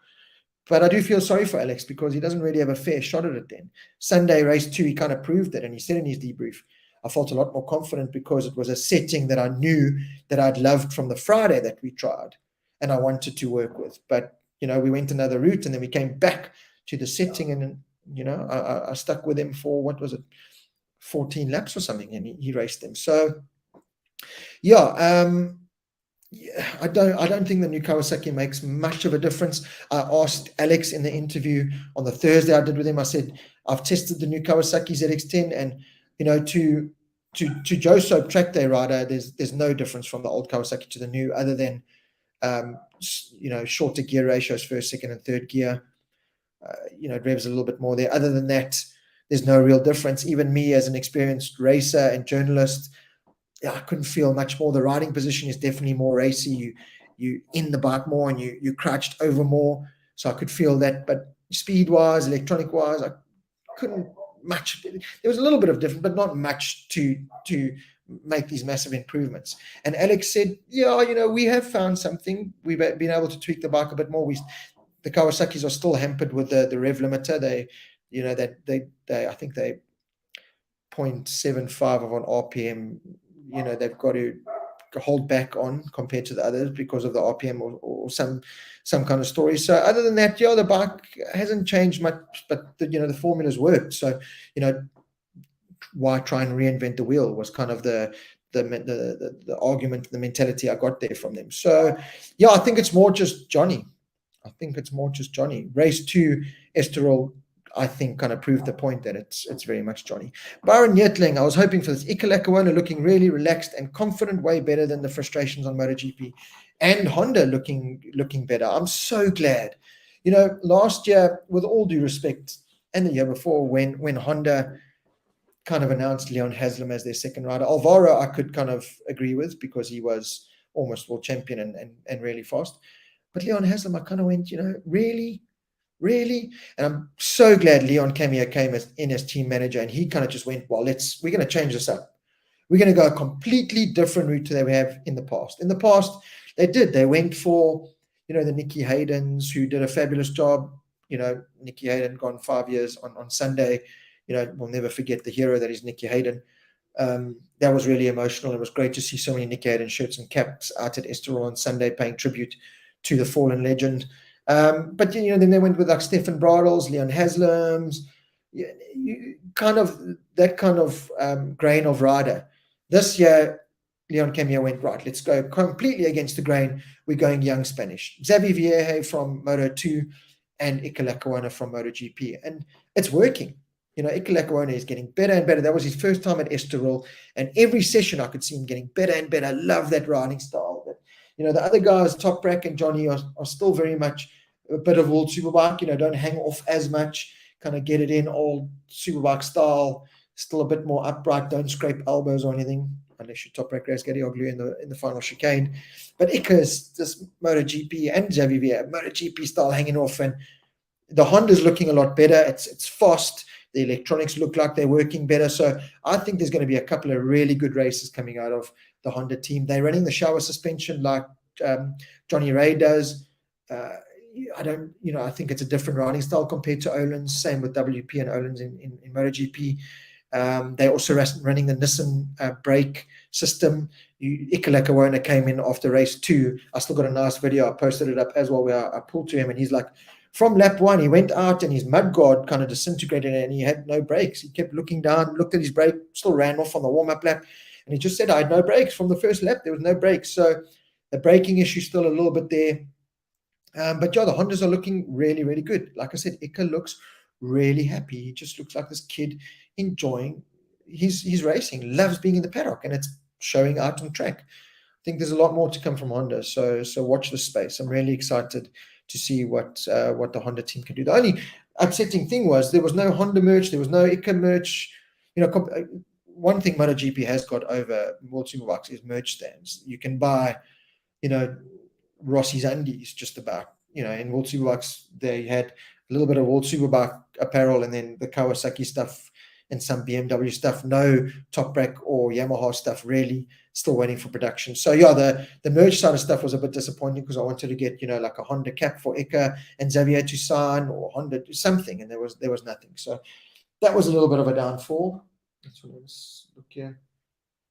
But I do feel sorry for Alex because he doesn't really have a fair shot at it then. Sunday race 2, he kind of proved it. And he said in his debrief, I felt a lot more confident because it was a setting that I knew that I'd loved from the Friday that we tried and I wanted to work with. But, we went another route and then we came back to the setting and, I stuck with him for, 14 laps or something, and he raced them. So, yeah, I don't think the new Kawasaki makes much of a difference. I asked Alex in the interview on the Thursday I did with him, I said, I've tested the new Kawasaki ZX10 and, to Joe Soap track day rider, there's no difference from the old Kawasaki to the new, other than shorter gear ratios, first, second, and third gear. It revs a little bit more there. Other than that, there's no real difference. Even me as an experienced racer and journalist, I couldn't feel much more. The riding position is definitely more racy. You in the bike more and you crouched over more. So I could feel that. But speed-wise, electronic-wise, I couldn't much. There was a little bit of difference, but not much to make these massive improvements. And Alex said, yeah, we have found something. We've been able to tweak the bike a bit more. The Kawasaki's are still hampered with the rev limiter. They I think they 0.75 of an RPM. They've got to hold back on compared to the others because of the RPM or some kind of story. So other than that, the bike hasn't changed much, but the formulas worked. So, why try and reinvent the wheel was kind of the argument, the mentality I got there from them. So, yeah, I think it's more just Johnny. Race 2, Estoril, I think kind of proved the point that it's very much Johnny. Byron Yetling, I was hoping for this. Ika Lakawana looking really relaxed and confident, way better than the frustrations on MotoGP. And Honda looking better. I'm so glad. Last year, with all due respect, and the year before, when Honda kind of announced Leon Haslam as their second rider, Alvaro I could kind of agree with because he was almost world champion and really fast. But Leon Haslam, I kind of went, really? And I'm so glad Leon Cameo came in as team manager, and he kind of just went, well, we're going to change this up. We're going to go a completely different route to that we have in the past. In the past, they went for, the Nicky Haydens, who did a fabulous job. Nicky Hayden gone 5 years on Sunday. We'll never forget the hero that is Nicky Hayden. That was really emotional. It was great to see so many Nick Hayden shirts and caps out at Estoril on Sunday, paying tribute to the fallen legend. But then they went with like Stefan Bradels, Leon Haslam's, kind of that kind of grain of rider. This year, Leon came here, went, right, let's go completely against the grain. We're going young Spanish. Xavi Vieje from Moto2 and Iker Lecuona from MotoGP. And it's working. Iker Lecuona is getting better and better. That was his first time at Estoril. And every session I could see him getting better and better. I love that riding style. But, the other guys, Toprak and Johnny, are still very much a bit of World Superbike. Don't hang off as much. Kind of get it in old Superbike style. Still a bit more upright. Don't scrape elbows or anything. Unless you Toprak race Gadioglu in the final chicane. But Iker's just MotoGP and Xavier MotoGP style hanging off. And the Honda's looking a lot better. It's fast. The electronics look like they're working better. So I think there's going to be a couple of really good races coming out of the Honda team. They're running the shower suspension like Johnny Ray does. I think it's a different riding style compared to Olin's. Same with WP and Olin's in MotoGP. They're also running the Nissan brake system. Iker Lecuona came in after race 2. I still got a nice video. I posted it up as well where I pulled to him, and he's like, from lap 1, he went out and his mudguard kind of disintegrated and he had no brakes. He kept looking down, looked at his brake, still ran off on the warm-up lap. And he just said, I had no brakes from the first lap. There was no brakes. So the braking issue is still a little bit there. But the Hondas are looking really, really good. Like I said, Iker looks really happy. He just looks like this kid enjoying his racing, loves being in the paddock, and it's showing out on track. I think there's a lot more to come from Honda. So watch this space. I'm really excited to see what the Honda team can do. The only upsetting thing was there was no Honda merch, there was no Iker merch. One thing MotoGP has got over World Superbikes is merch stands. You can buy, Rossi's undies just about. In World Superbikes they had a little bit of World Superbike apparel and then the Kawasaki stuff and some BMW stuff. No Toprak or Yamaha stuff really. Still waiting for production. So the merge side of stuff was a bit disappointing because I wanted to get like a Honda cap for Iker and Xavier to sign or Honda do something, and there was nothing. So that was a little bit of a downfall. That's what I was look here.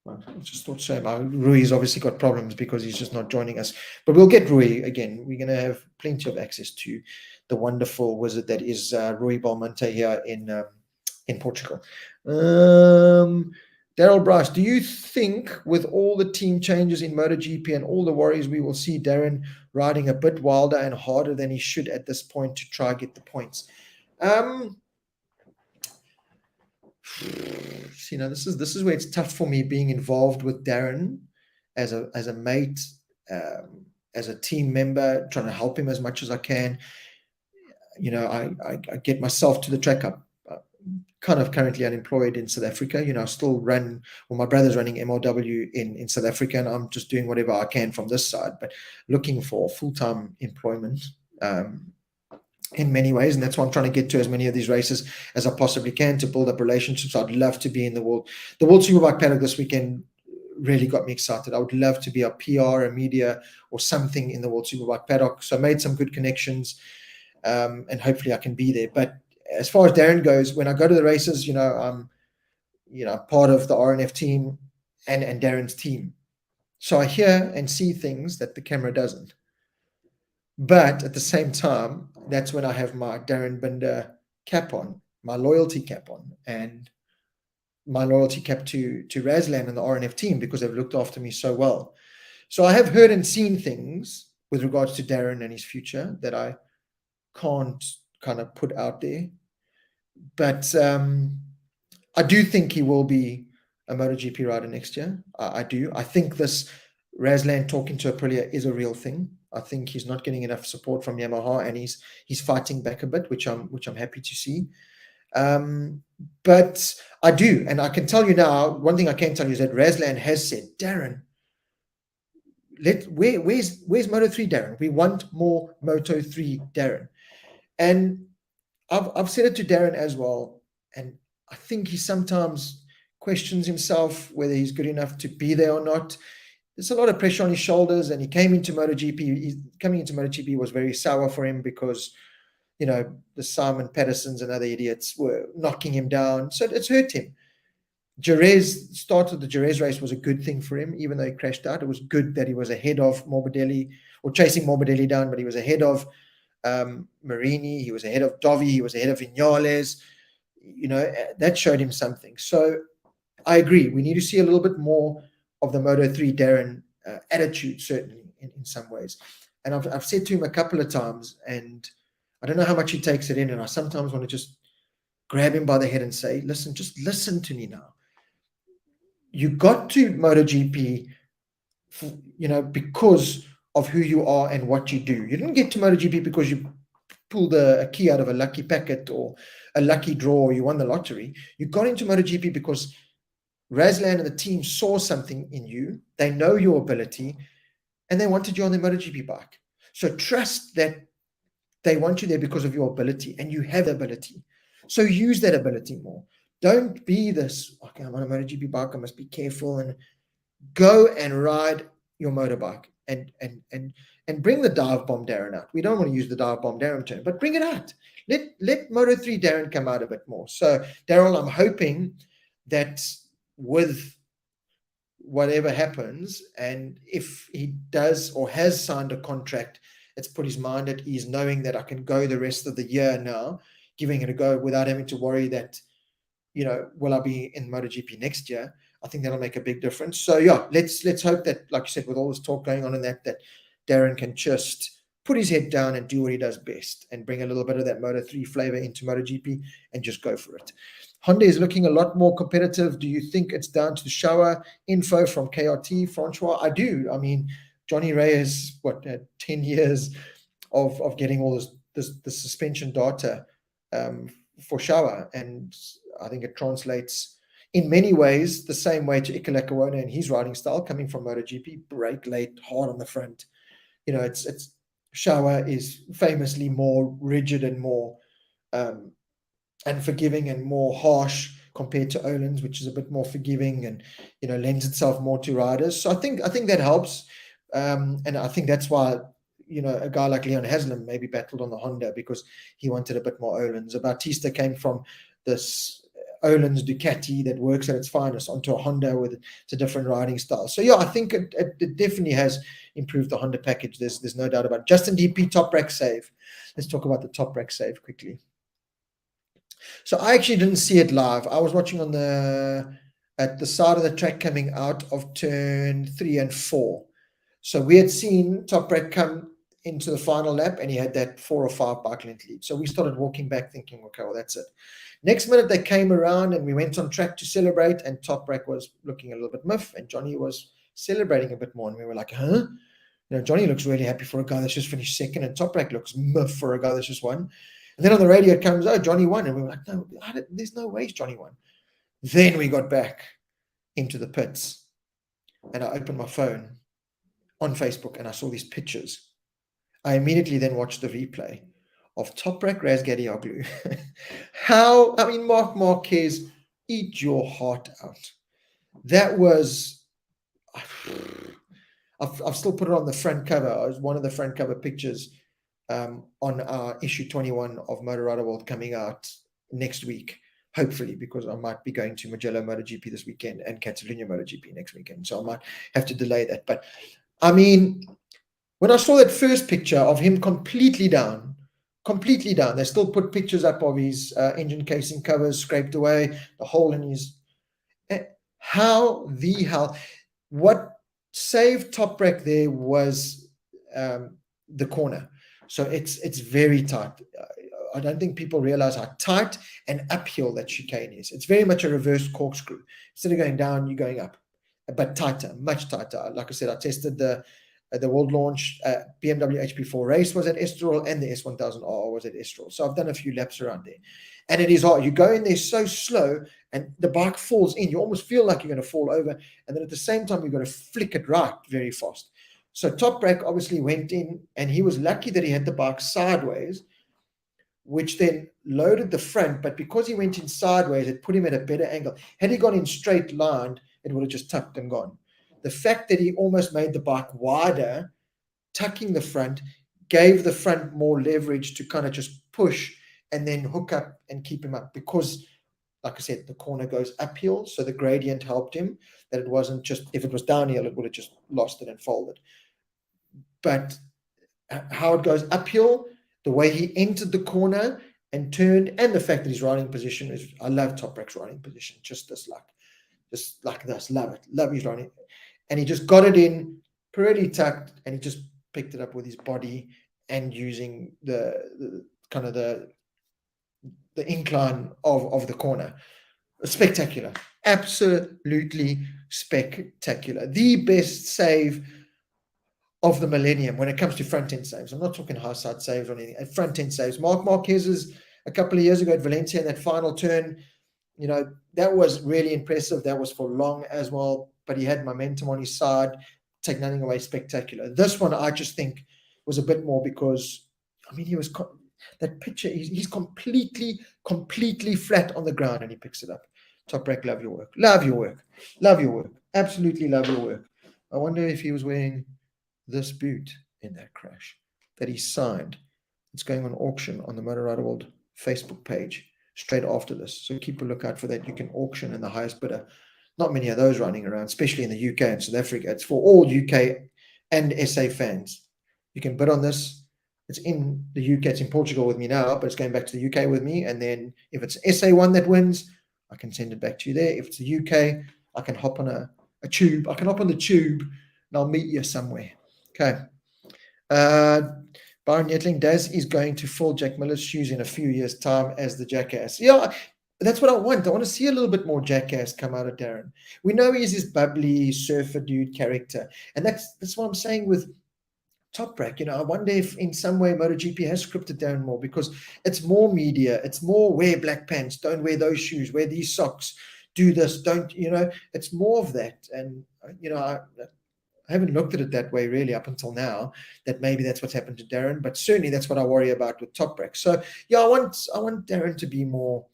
I just thought so. Rui's obviously got problems because he's just not joining us. But we'll get Rui again. We're going to have plenty of access to the wonderful wizard that is Rui Belmonte here in Portugal. Daryl Bryce, do you think with all the team changes in MotoGP and all the worries, we will see Darren riding a bit wilder and harder than he should at this point to try get the points? This is where it's tough for me being involved with Darren as a mate, as a team member, trying to help him as much as I can. I get myself to the track up. Kind of currently unemployed in South Africa. I still run, my brother's running MLW in South Africa, and I'm just doing whatever I can from this side, but looking for full-time employment in many ways. And that's why I'm trying to get to as many of these races as I possibly can to build up relationships. I'd love to be in the World Superbike paddock this weekend. Really got me excited. I would love to be a PR, a media, or something in the World Superbike paddock. So I made some good connections, and hopefully I can be there. But as far as Darren goes, when I go to the races, I'm part of the RNF team and Darren's team. So I hear and see things that the camera doesn't. But at the same time, that's when I have my Darren Binder cap on, my loyalty cap on, and my loyalty cap to Razlan and the RNF team because they've looked after me so well. So I have heard and seen things with regards to Darren and his future that I can't kind of put out there. But I do think he will be a MotoGP rider next year. I do. I think this Razlan talking to Aprilia is a real thing. I think he's not getting enough support from Yamaha, and he's fighting back a bit, which I'm happy to see. But I do, and I can tell you now, one thing I can tell you is that Razlan has said, Darren, where's Moto3 Darren? We want more Moto3 Darren. And I've said it to Darren as well, and I think he sometimes questions himself whether he's good enough to be there or not. There's a lot of pressure on his shoulders, and he came into MotoGP. Coming into MotoGP was very sour for him because, the Simon Pattersons and other idiots were knocking him down. So it's hurt him. Jerez started the Jerez race was a good thing for him, even though he crashed out. It was good that he was ahead of Morbidelli, or chasing Morbidelli down, but he was ahead of Marini, he was ahead of Novi, he was ahead of Vinales. That showed him something. So I agree. We need to see a little bit more of the Moto3 Darren attitude, certainly in some ways. And I've said to him a couple of times, and I don't know how much he takes it in, and I sometimes want to just grab him by the head and say, listen, just listen to me now. You got to MotoGP, because of who you are and what you do. You didn't get to MotoGP because you pulled a key out of a lucky packet or a lucky draw, or you won the lottery. You got into MotoGP because Razlan and the team saw something in you. They know your ability, and they wanted you on their MotoGP bike. So trust that they want you there because of your ability, and you have the ability. So use that ability more. Don't be this, okay, I'm on a MotoGP bike, I must be careful, and go and ride your motorbike and bring the dive bomb Darren out. We don't want to use the dive bomb Darren term, but bring it out. Let Moto3 Darren come out a bit more. So, Daryl, I'm hoping that with whatever happens, and if he does or has signed a contract, it's put his mind at ease, knowing that I can go the rest of the year now, giving it a go without having to worry that, will I be in MotoGP next year? I think that'll make a big difference. So yeah, let's hope that, like you said, with all this talk going on in that Darren can just put his head down and do what he does best, and bring a little bit of that Moto3 flavor into MotoGP and just go for it. Honda is looking a lot more competitive. Do you think it's down to the shower info from KRT, Francois? I do. I mean, Johnny Ray has 10 years of getting all the suspension data for shower, and I think it translates in many ways the same way to Iker Lecuona and his riding style, coming from MotoGP, brake late, hard on the front. It's shower is famously more rigid and more unforgiving and more harsh compared to Öhlins, which is a bit more forgiving and lends itself more to riders. So I think that helps, and I think that's why a guy like Leon Haslam maybe battled on the Honda, because he wanted a bit more Öhlins. Bautista came from this Öhlins Ducati that works at its finest onto a Honda with it's a different riding style. So yeah, I think it definitely has improved the Honda package. There's no doubt about it. Justin DP, Toprak save. Let's talk about the Toprak save quickly. So I actually didn't see it live. I was watching at the side of the track coming out of turn 3 and 4. So we had seen Toprak come into the final lap, and he had that 4 or 5 bike length lead. So we started walking back thinking, okay, well, that's it. Next minute, they came around and we went on track to celebrate, and Toprak was looking a little bit miff, and Johnny was celebrating a bit more. And we were like, huh? Johnny looks really happy for a guy that's just finished second, and Toprak looks miff for a guy that's just won. And then on the radio, it comes, oh, Johnny won. And we were like, no, there's no way Johnny won. Then we got back into the pits, and I opened my phone on Facebook, and I saw these pictures. I immediately then watched the replay of Toprak Razgadioglu. Marc Marquez, eat your heart out. That was, I've still put it on the front cover. It was one of the front cover pictures on our issue 21 of Motorrad World coming out next week, hopefully, because I might be going to Mugello MotoGP this weekend and Catalunya MotoGP next weekend. So I might have to delay that. But when I saw that first picture of him completely down, they still put pictures up of his engine casing covers scraped away, the hole in his... How the hell... What saved Toprak there was the corner. So it's very tight. I don't think people realize how tight and uphill that chicane is. It's very much a reverse corkscrew. Instead of going down, you're going up, but tighter, much tighter. Like I said, I tested the world launch BMW HP4 race was at Estoril, and the S1000R was at Estoril. So I've done a few laps around there, and it is hard. You go in there so slow, and the bike falls in. You almost feel like you're going to fall over, and then at the same time, you've got to flick it right very fast. So Toprak obviously went in, and he was lucky that he had the bike sideways, which then loaded the front. But because he went in sideways, it put him at a better angle. Had he gone in straight line, it would have just tucked and gone. The fact that he almost made the bike wider, tucking the front, gave the front more leverage to kind of just push and then hook up and keep him up, because like I said, the corner goes uphill, so the gradient helped him, that it wasn't just, if it was downhill, it would have just lost it and folded. But how it goes uphill, the way he entered the corner and turned, and the fact that his riding position is, I love Toprak's riding position, just like this, love it, love his riding. And he just got it in, pretty tucked, and he just picked it up with his body and using the kind of the incline of the corner. Spectacular, absolutely spectacular. The best save of the millennium when it comes to front end saves. I'm not talking high side saves or anything. Front end saves. Marc Marquez's a couple of years ago at Valencia in that final turn, that was really impressive. That was for long as well, but he had momentum on his side. Take nothing away, spectacular. This one I just think was a bit more because, he was that picture. He's completely flat on the ground and he picks it up. Toprak, love your work. Love your work. Love your work. Absolutely love your work. I wonder if he was wearing this boot in that crash that he signed. It's going on auction on the Motor Rider World Facebook page straight after this. So keep a lookout for that. You can auction and the highest bidder. Not many of those running around, especially in the UK and South Africa. It's for all UK and SA fans. You can bid on this. It's in the UK. It's in Portugal with me now, but it's going back to the UK with me. And then if it's SA one that wins, I can send it back to you there. If it's the UK, I can hop on a tube. I can hop on the tube and I'll meet you somewhere. Okay. Byron Yetling, Daz is going to fill Jack Miller's shoes in a few years' time as the jackass. Yeah, that's what I want. I want to see a little bit more jackass come out of Darren. We know he's this bubbly surfer dude character. And that's what I'm saying with Toprak. I wonder if in some way MotoGP has scripted Darren more because it's more media. It's more wear black pants, don't wear those shoes, wear these socks, do this, don't, it's more of that. And, I haven't looked at it that way really up until now, that maybe that's what's happened to Darren, but certainly that's what I worry about with Toprak. So yeah, I want Darren to be more,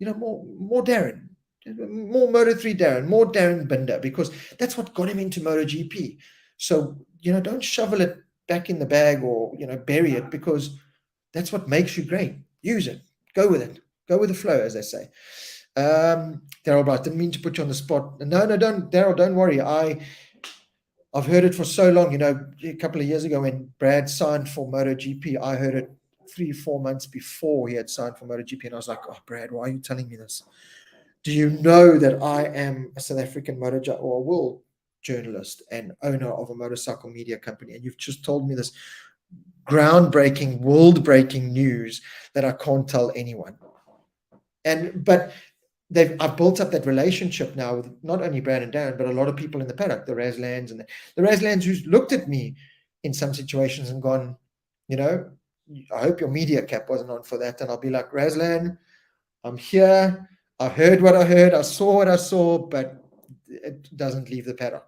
more Darren, more Moto3 Darren, more Darren Binder, because that's what got him into MotoGP. So, don't shovel it back in the bag or, bury it, because that's what makes you great. Use it. Go with it. Go with the flow, as they say. Daryl Bright, didn't mean to put you on the spot. No, don't, Daryl, don't worry. I've heard it for so long. A couple of years ago when Brad signed for MotoGP, I heard it 3-4 months before he had signed for MotoGP, and I was like, "Oh, Brad, why are you telling me this? Do you know that I am a South African MotoGP or a world journalist and owner of a motorcycle media company, and you've just told me this groundbreaking, world-breaking news that I can't tell anyone?" But I've built up that relationship now with not only Brad and Darren, but a lot of people in the paddock, the Razlands and the Razlands who's looked at me in some situations and gone, I hope your media cap wasn't on for that. And I'll be like, Razlan, I'm here. I heard what I heard. I saw what I saw, but it doesn't leave the paddock.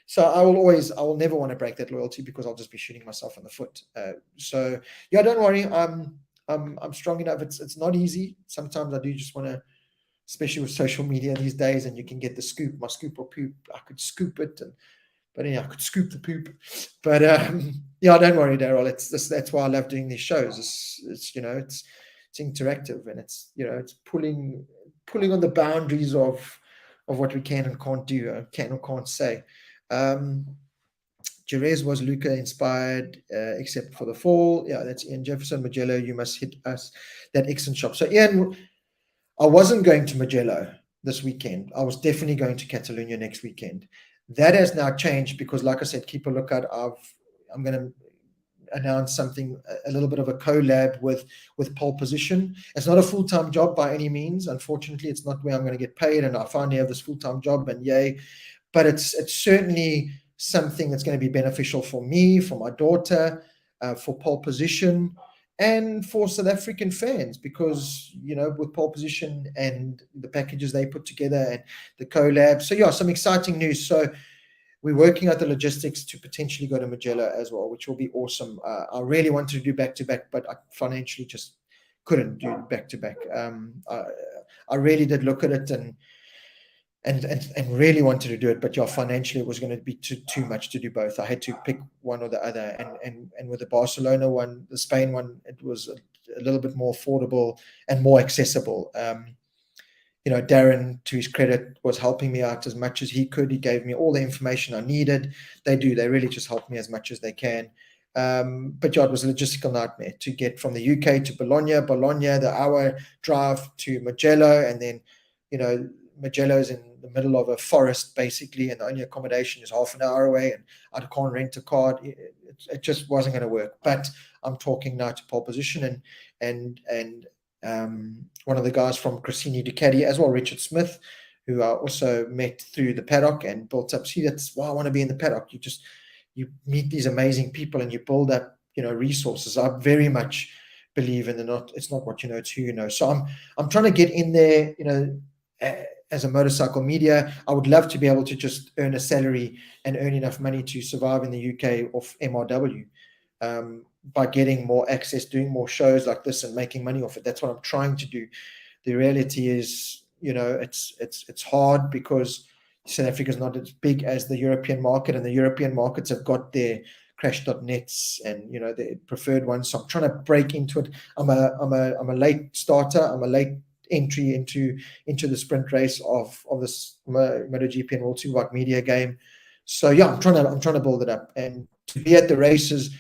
So I will never want to break that loyalty because I'll just be shooting myself in the foot. So yeah, don't worry. I'm strong enough. It's not easy. Sometimes I do just want to, especially with social media these days, and you can get the scoop. My scoop or poop, I could scoop it, but I could scoop the poop. But yeah, don't worry, Daryl. That's why I love doing these shows. It's interactive, and it's pulling on the boundaries of what we can and can't do, can or can't say. Jerez, was Luca inspired except for the fall? Yeah, that's Ian Jefferson. Magello, you must hit us that excellent shop. So Ian, I wasn't going to Mugello this weekend. I was definitely going to Catalonia next weekend. That has now changed because, like I said, keep a lookout. I'm going to announce something, a little bit of a collab with Pole Position. It's not a full-time job by any means. Unfortunately, it's not where I'm going to get paid, and I finally have this full-time job, and yay. But it's certainly something that's going to be beneficial for me, for my daughter, for Pole Position, and for South African fans, because, with Pole Position and the packages they put together and the collab. So yeah, some exciting news. So we're working out the logistics to potentially go to Mugello as well, which will be awesome. I really wanted to do back-to-back, but I financially just couldn't do back-to-back. I really did look at it and really wanted to do it, but yeah, financially it was going to be too much to do both. I had to pick one or the other, and with the Barcelona one, the Spain one, it was a little bit more affordable and more accessible. Darren, to his credit, was helping me out as much as he could. He gave me all the information I needed. They really just help me as much as they can. But yeah, it was a logistical nightmare to get from the UK to Bologna, the hour drive to Mugello, and then, Mugello is in the middle of a forest basically, and the only accommodation is half an hour away, and I can't rent a car. It just wasn't going to work. But I'm talking now to pole position and one of the guys from Cressini Ducati as well, Richard Smith, who I also met through the paddock and built up. See, that's why I want to be in the paddock. You meet these amazing people and you build up, resources. I very much believe in it's not what you know, it's who you know. So I'm trying to get in there, as a motorcycle media. I would love to be able to just earn a salary and earn enough money to survive in the UK off MRW, by getting more access, doing more shows like this and making money off it. That's what I'm trying to do. The reality is, it's hard because South Africa is not as big as the European market, and the European markets have got their crash.nets and their preferred ones. So I'm trying to break into it. I'm a late starter. I'm a late entry into the sprint race of this MotoGP and World Superbike media game. So yeah, I'm trying to build it up, and to be at the races,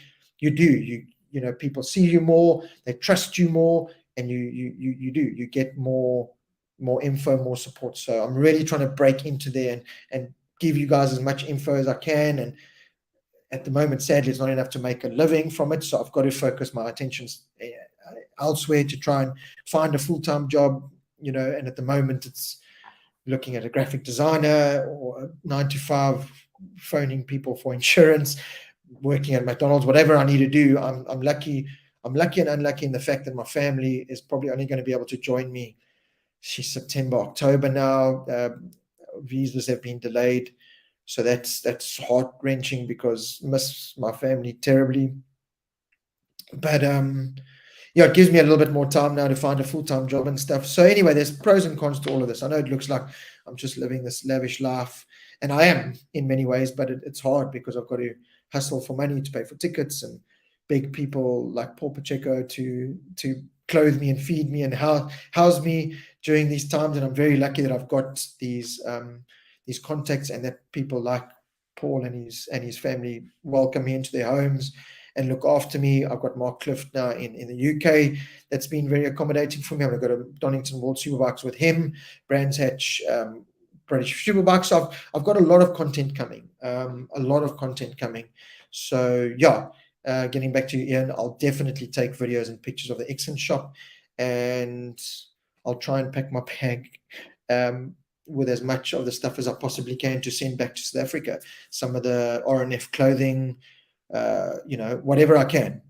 people see you more, they trust you more, and you get more info, more support. So I'm really trying to break into there and give you guys as much info as I can. And at the moment, sadly, it's not enough to make a living from it. So I've got to focus my attentions elsewhere to try and find a full-time job, and at the moment it's looking at a graphic designer or a 9 to 5, phoning people for insurance, working at McDonald's, whatever I need to do. I'm lucky and unlucky in the fact that my family is probably only going to be able to join me. She's September, October now. Visas have been delayed. So that's heart-wrenching because I miss my family terribly. But it gives me a little bit more time now to find a full-time job and stuff. So anyway, there's pros and cons to all of this. I know it looks like I'm just living this lavish life, and I am in many ways, but it's hard because I've got to hustle for money to pay for tickets and beg people like Paul Pacheco to clothe me and feed me and house me during these times. And I'm very lucky that I've got these contacts, and that people like Paul and his family welcome me into their homes and look after me. I've got Mark Clift now in the UK. That's been very accommodating for me. I've got a Donington World Superbikes with him, Brands Hatch, British Superbikes. So I've got a lot of content coming. So yeah, getting back to you, Ian, I'll definitely take videos and pictures of the excellent shop, and I'll try and pack my bag with as much of the stuff as I possibly can to send back to South Africa. Some of the RNF clothing, whatever I can,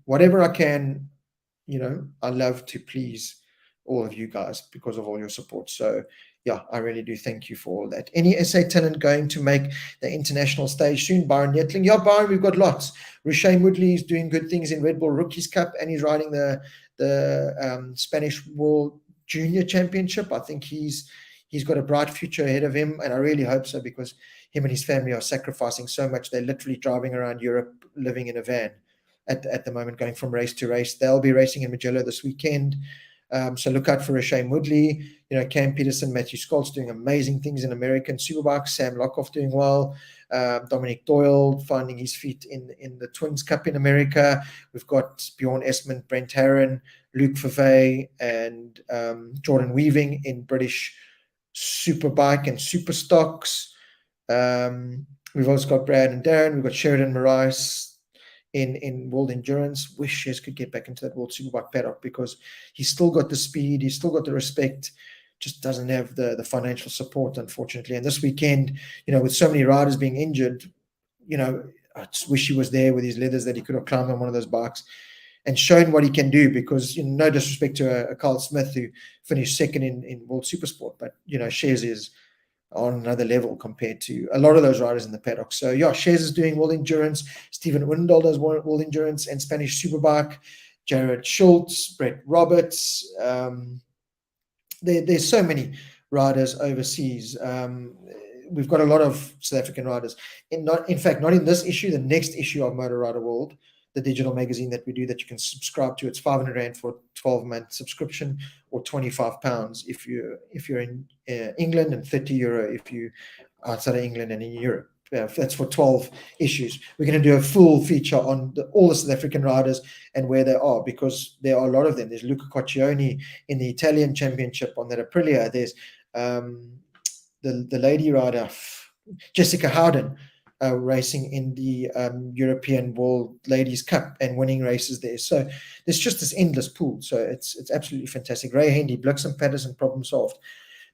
I love to please all of you guys because of all your support. So yeah, I really do thank you for all that. Any SA talent going to make the international stage soon? Byron Yetling. Yeah, Byron, we've got lots. Rushay Woodley is doing good things in Red Bull Rookies Cup, and he's riding the Spanish World Junior Championship. I think he's got a bright future ahead of him, and I really hope so, because him and his family are sacrificing so much. They're literally driving around Europe, living in a van at the moment, going from race to race. They'll be racing in Mugello this weekend. So look out for Rushay Woodley. Cam Peterson, Matthew Skoltz doing amazing things in American Superbike. Sam Lockhoff doing well. Dominic Doyle finding his feet in the Twins Cup in America. We've got Bjorn Esmond, Brent Herron, Luke Favey, and Jordan Weaving in British Superbike and Super Stocks. We've also got Brad and Darren. We've got Sheridan Morais in World Endurance. Wish Shez could get back into that World Superbike paddock, because he's still got the speed, he's still got the respect, just doesn't have the financial support, unfortunately. And this weekend, with so many riders being injured, I just wish he was there with his leathers, that he could have climbed on one of those bikes and shown what he can do, because no disrespect to a Carl Smith who finished second in World Supersport, but Shez is on another level compared to a lot of those riders in the paddock. So yeah, Shez is doing World Endurance. Stephen Windall does World Endurance and Spanish Superbike. Jared Schultz, Brett Roberts. There's so many riders overseas. We've got a lot of South African riders. In fact, not in this issue, the next issue of Motor Rider World, the digital magazine that we do that you can subscribe to. It's 500 Rand for a 12-month subscription, or £25 if you're in England, and €30 if you outside of England and in Europe. That's for 12 issues. We're going to do a full feature on all the South African riders and where they are, because there are a lot of them. There's Luca Coccioni in the Italian Championship on that Aprilia. There's the lady rider, Jessica Howden, racing in the European World Ladies Cup and winning races there. So there's just this endless pool. So it's absolutely fantastic. Ray Hendy, Blixen Patterson, problem solved.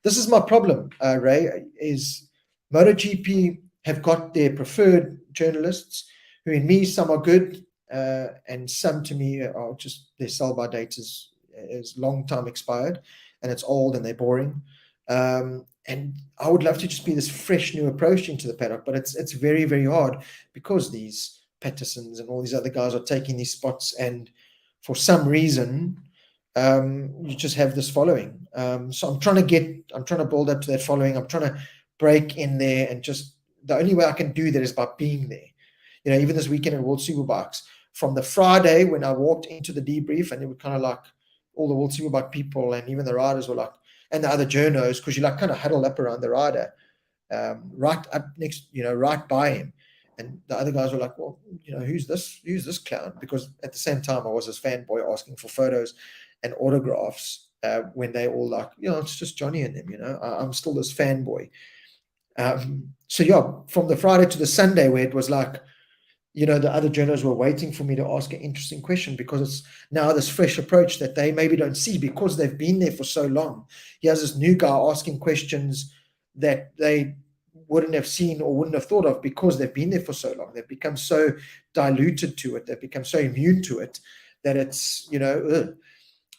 This is my problem, Ray, is MotoGP have got their preferred journalists, who in me, some are good, and some to me are just, their sell-by date is long time expired, and it's old and they're boring. And I would love to just be this fresh new approach into the paddock, but it's very, very hard, because these Pattersons and all these other guys are taking these spots, and for some reason, you just have this following. So I'm trying to build up to that following. I'm trying to break in there, and just the only way I can do that is by being there. You know, even this weekend at World Superbikes, from the Friday when I walked into the debrief, and it was kind of like all the World Superbike people and even the riders were like, and the other journos, because you like kind of huddle up around the rider, right up next, right by him. And the other guys were like, well, who's this clown? Because at the same time, I was this fanboy asking for photos and autographs when they all like, it's just Johnny and them, I'm still this fanboy. So yeah, from the Friday to the Sunday, where it was like, the other journalists were waiting for me to ask an interesting question, because it's now this fresh approach that they maybe don't see because they've been there for so long. He has this new guy asking questions that they wouldn't have seen or wouldn't have thought of, because they've been there for so long. They've become so diluted to it. They've become so immune to it that it's,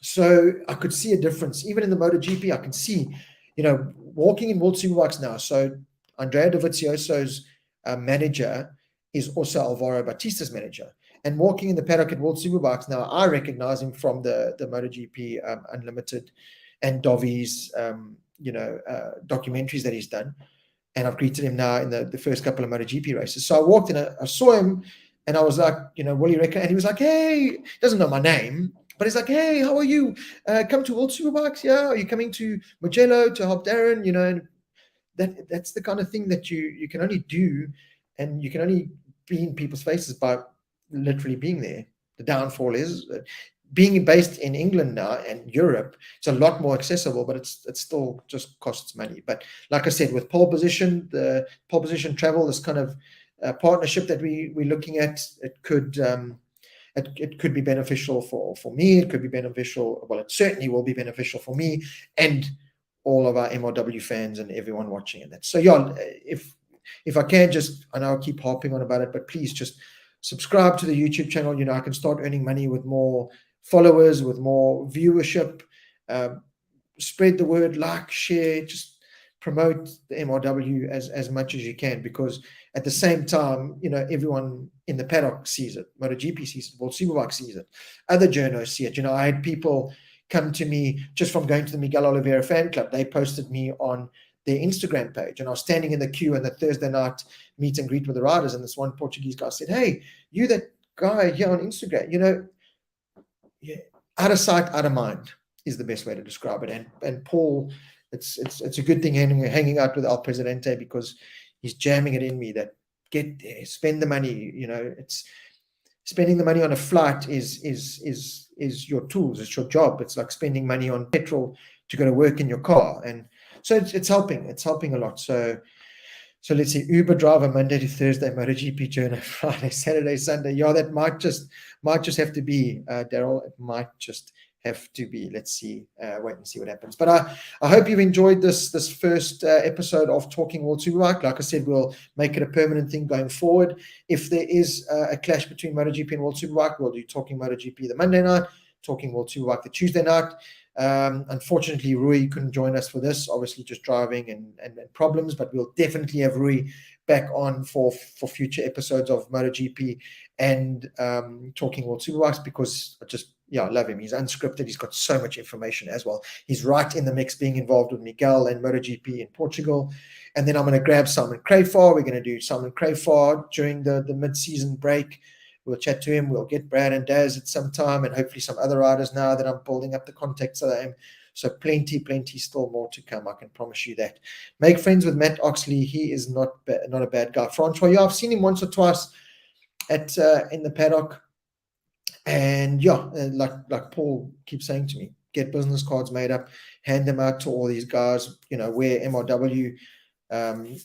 So I could see a difference. Even in the MotoGP, I can see, walking in World Superbikes now. So Andrea Dovizioso's manager is also Alvaro Batista's manager. And walking in the paddock at World Superbikes now, I recognize him from the MotoGP Unlimited and Dovi's, documentaries that he's done. And I've greeted him now in the first couple of MotoGP races. So I walked in, I saw him, and I was like, what do you reckon? And he was like, hey, he doesn't know my name, but he's like, hey, how are you? Come to World Superbikes? Yeah. Are you coming to Mugello to help Darren? And that's the kind of thing that you can only do, and you can only be in people's faces by literally being there. The downfall is being based in England now and Europe, it's a lot more accessible, but it still just costs money. But like I said, with the pole position travel, this kind of partnership that we're looking at, it could be beneficial for me. It could be beneficial. Well, it certainly will be beneficial for me and all of our MRW fans and everyone watching it. So yeah, if I can I know I keep harping on about it, but please just subscribe to the YouTube channel. I can start earning money with more followers, with more viewership. Spread the word, like, share, just promote the MRW as much as you can, because at the same time, everyone in the paddock sees it. MotoGP sees it. World Superbike sees it. Other journalists see it. I had people come to me just from going to the Miguel Oliveira fan club. They posted me on their Instagram page, and I was standing in the queue in the Thursday night meet and greet with the riders, and this one Portuguese guy said, hey, you that guy here on Instagram, out of sight, out of mind is the best way to describe it. And Paul, it's a good thing hanging out with El Presidente, because he's jamming it in me that get there, spend the money. It's spending the money on a flight is your tools, it's your job. It's like spending money on petrol to go to work in your car. And so it's helping a lot. So let's see, Uber driver Monday to Thursday, MotoGP journal Friday, Saturday, Sunday. Yeah, that might just have to be, Daryl. It might just have to be. Let's see, wait and see what happens. But I hope you've enjoyed this first episode of Talking World Superbike. Like I said, we'll make it a permanent thing going forward. If there is a clash between MotoGP and World Superbike, we'll do Talking MotoGP the Monday night, Talking World Superbike the Tuesday night. Unfortunately, Rui couldn't join us for this, obviously just driving and problems, but we'll definitely have Rui back on for future episodes of MotoGP and Talking World Superbikes, because I love him. He's unscripted. He's got so much information as well. He's right in the mix, being involved with Miguel and MotoGP in Portugal. And then I'm going to grab Simon Crafar. We're going to do Simon Crafar during the mid-season break, We'll chat to him. We'll get Brad and Daz at some time, and hopefully some other riders now that I'm building up the contacts that I am. So plenty still more to come. I can promise you that. Make friends with Matt Oxley. He is not a bad guy. Francois, yeah, I've seen him once or twice at in the paddock. And yeah, like Paul keeps saying to me, get business cards made up, hand them out to all these guys, wear MRW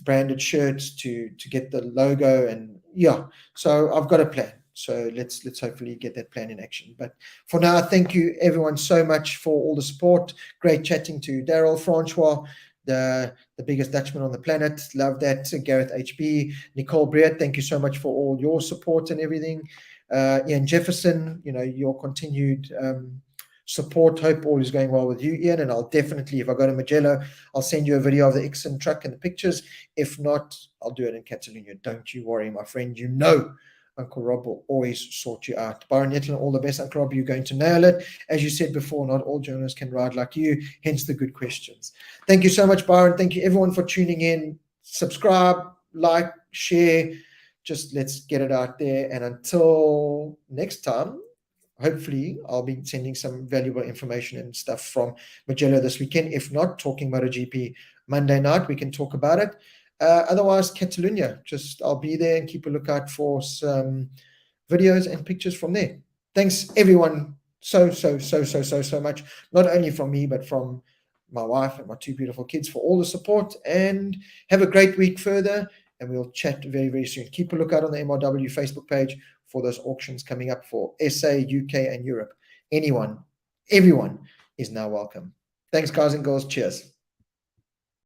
branded shirts to get the logo. And yeah, so I've got a plan. So let's hopefully get that plan in action. But for now, thank you everyone so much for all the support. Great chatting to Daryl, Francois, the biggest Dutchman on the planet. Love that. Gareth HB, Nicole Briet, thank you so much for all your support and everything. Ian Jefferson, your continued support. Hope all is going well with you, Ian. And I'll definitely, if I go to Mugello, I'll send you a video of the Ixon truck and the pictures. If not, I'll do it in Catalonia. Don't you worry, my friend. Uncle Rob will always sort you out. Byron Yetlin, all the best. Uncle Rob, you're going to nail it. As you said before, not all journalists can ride like you, hence the good questions. Thank you so much, Byron. Thank you, everyone, for tuning in. Subscribe, like, share. Just let's get it out there. And until next time, hopefully I'll be sending some valuable information and stuff from Mugello this weekend. If not, talking MotoGP Monday night, we can talk about it. Otherwise, Catalonia, I'll be there and keep a lookout for some videos and pictures from there. Thanks, everyone, so much. Not only from me, but from my wife and my two beautiful kids for all the support. And have a great week further. And we'll chat very, very soon. Keep a lookout on the MRW Facebook page for those auctions coming up for SA, UK, and Europe. Everyone is now welcome. Thanks, guys and girls. Cheers.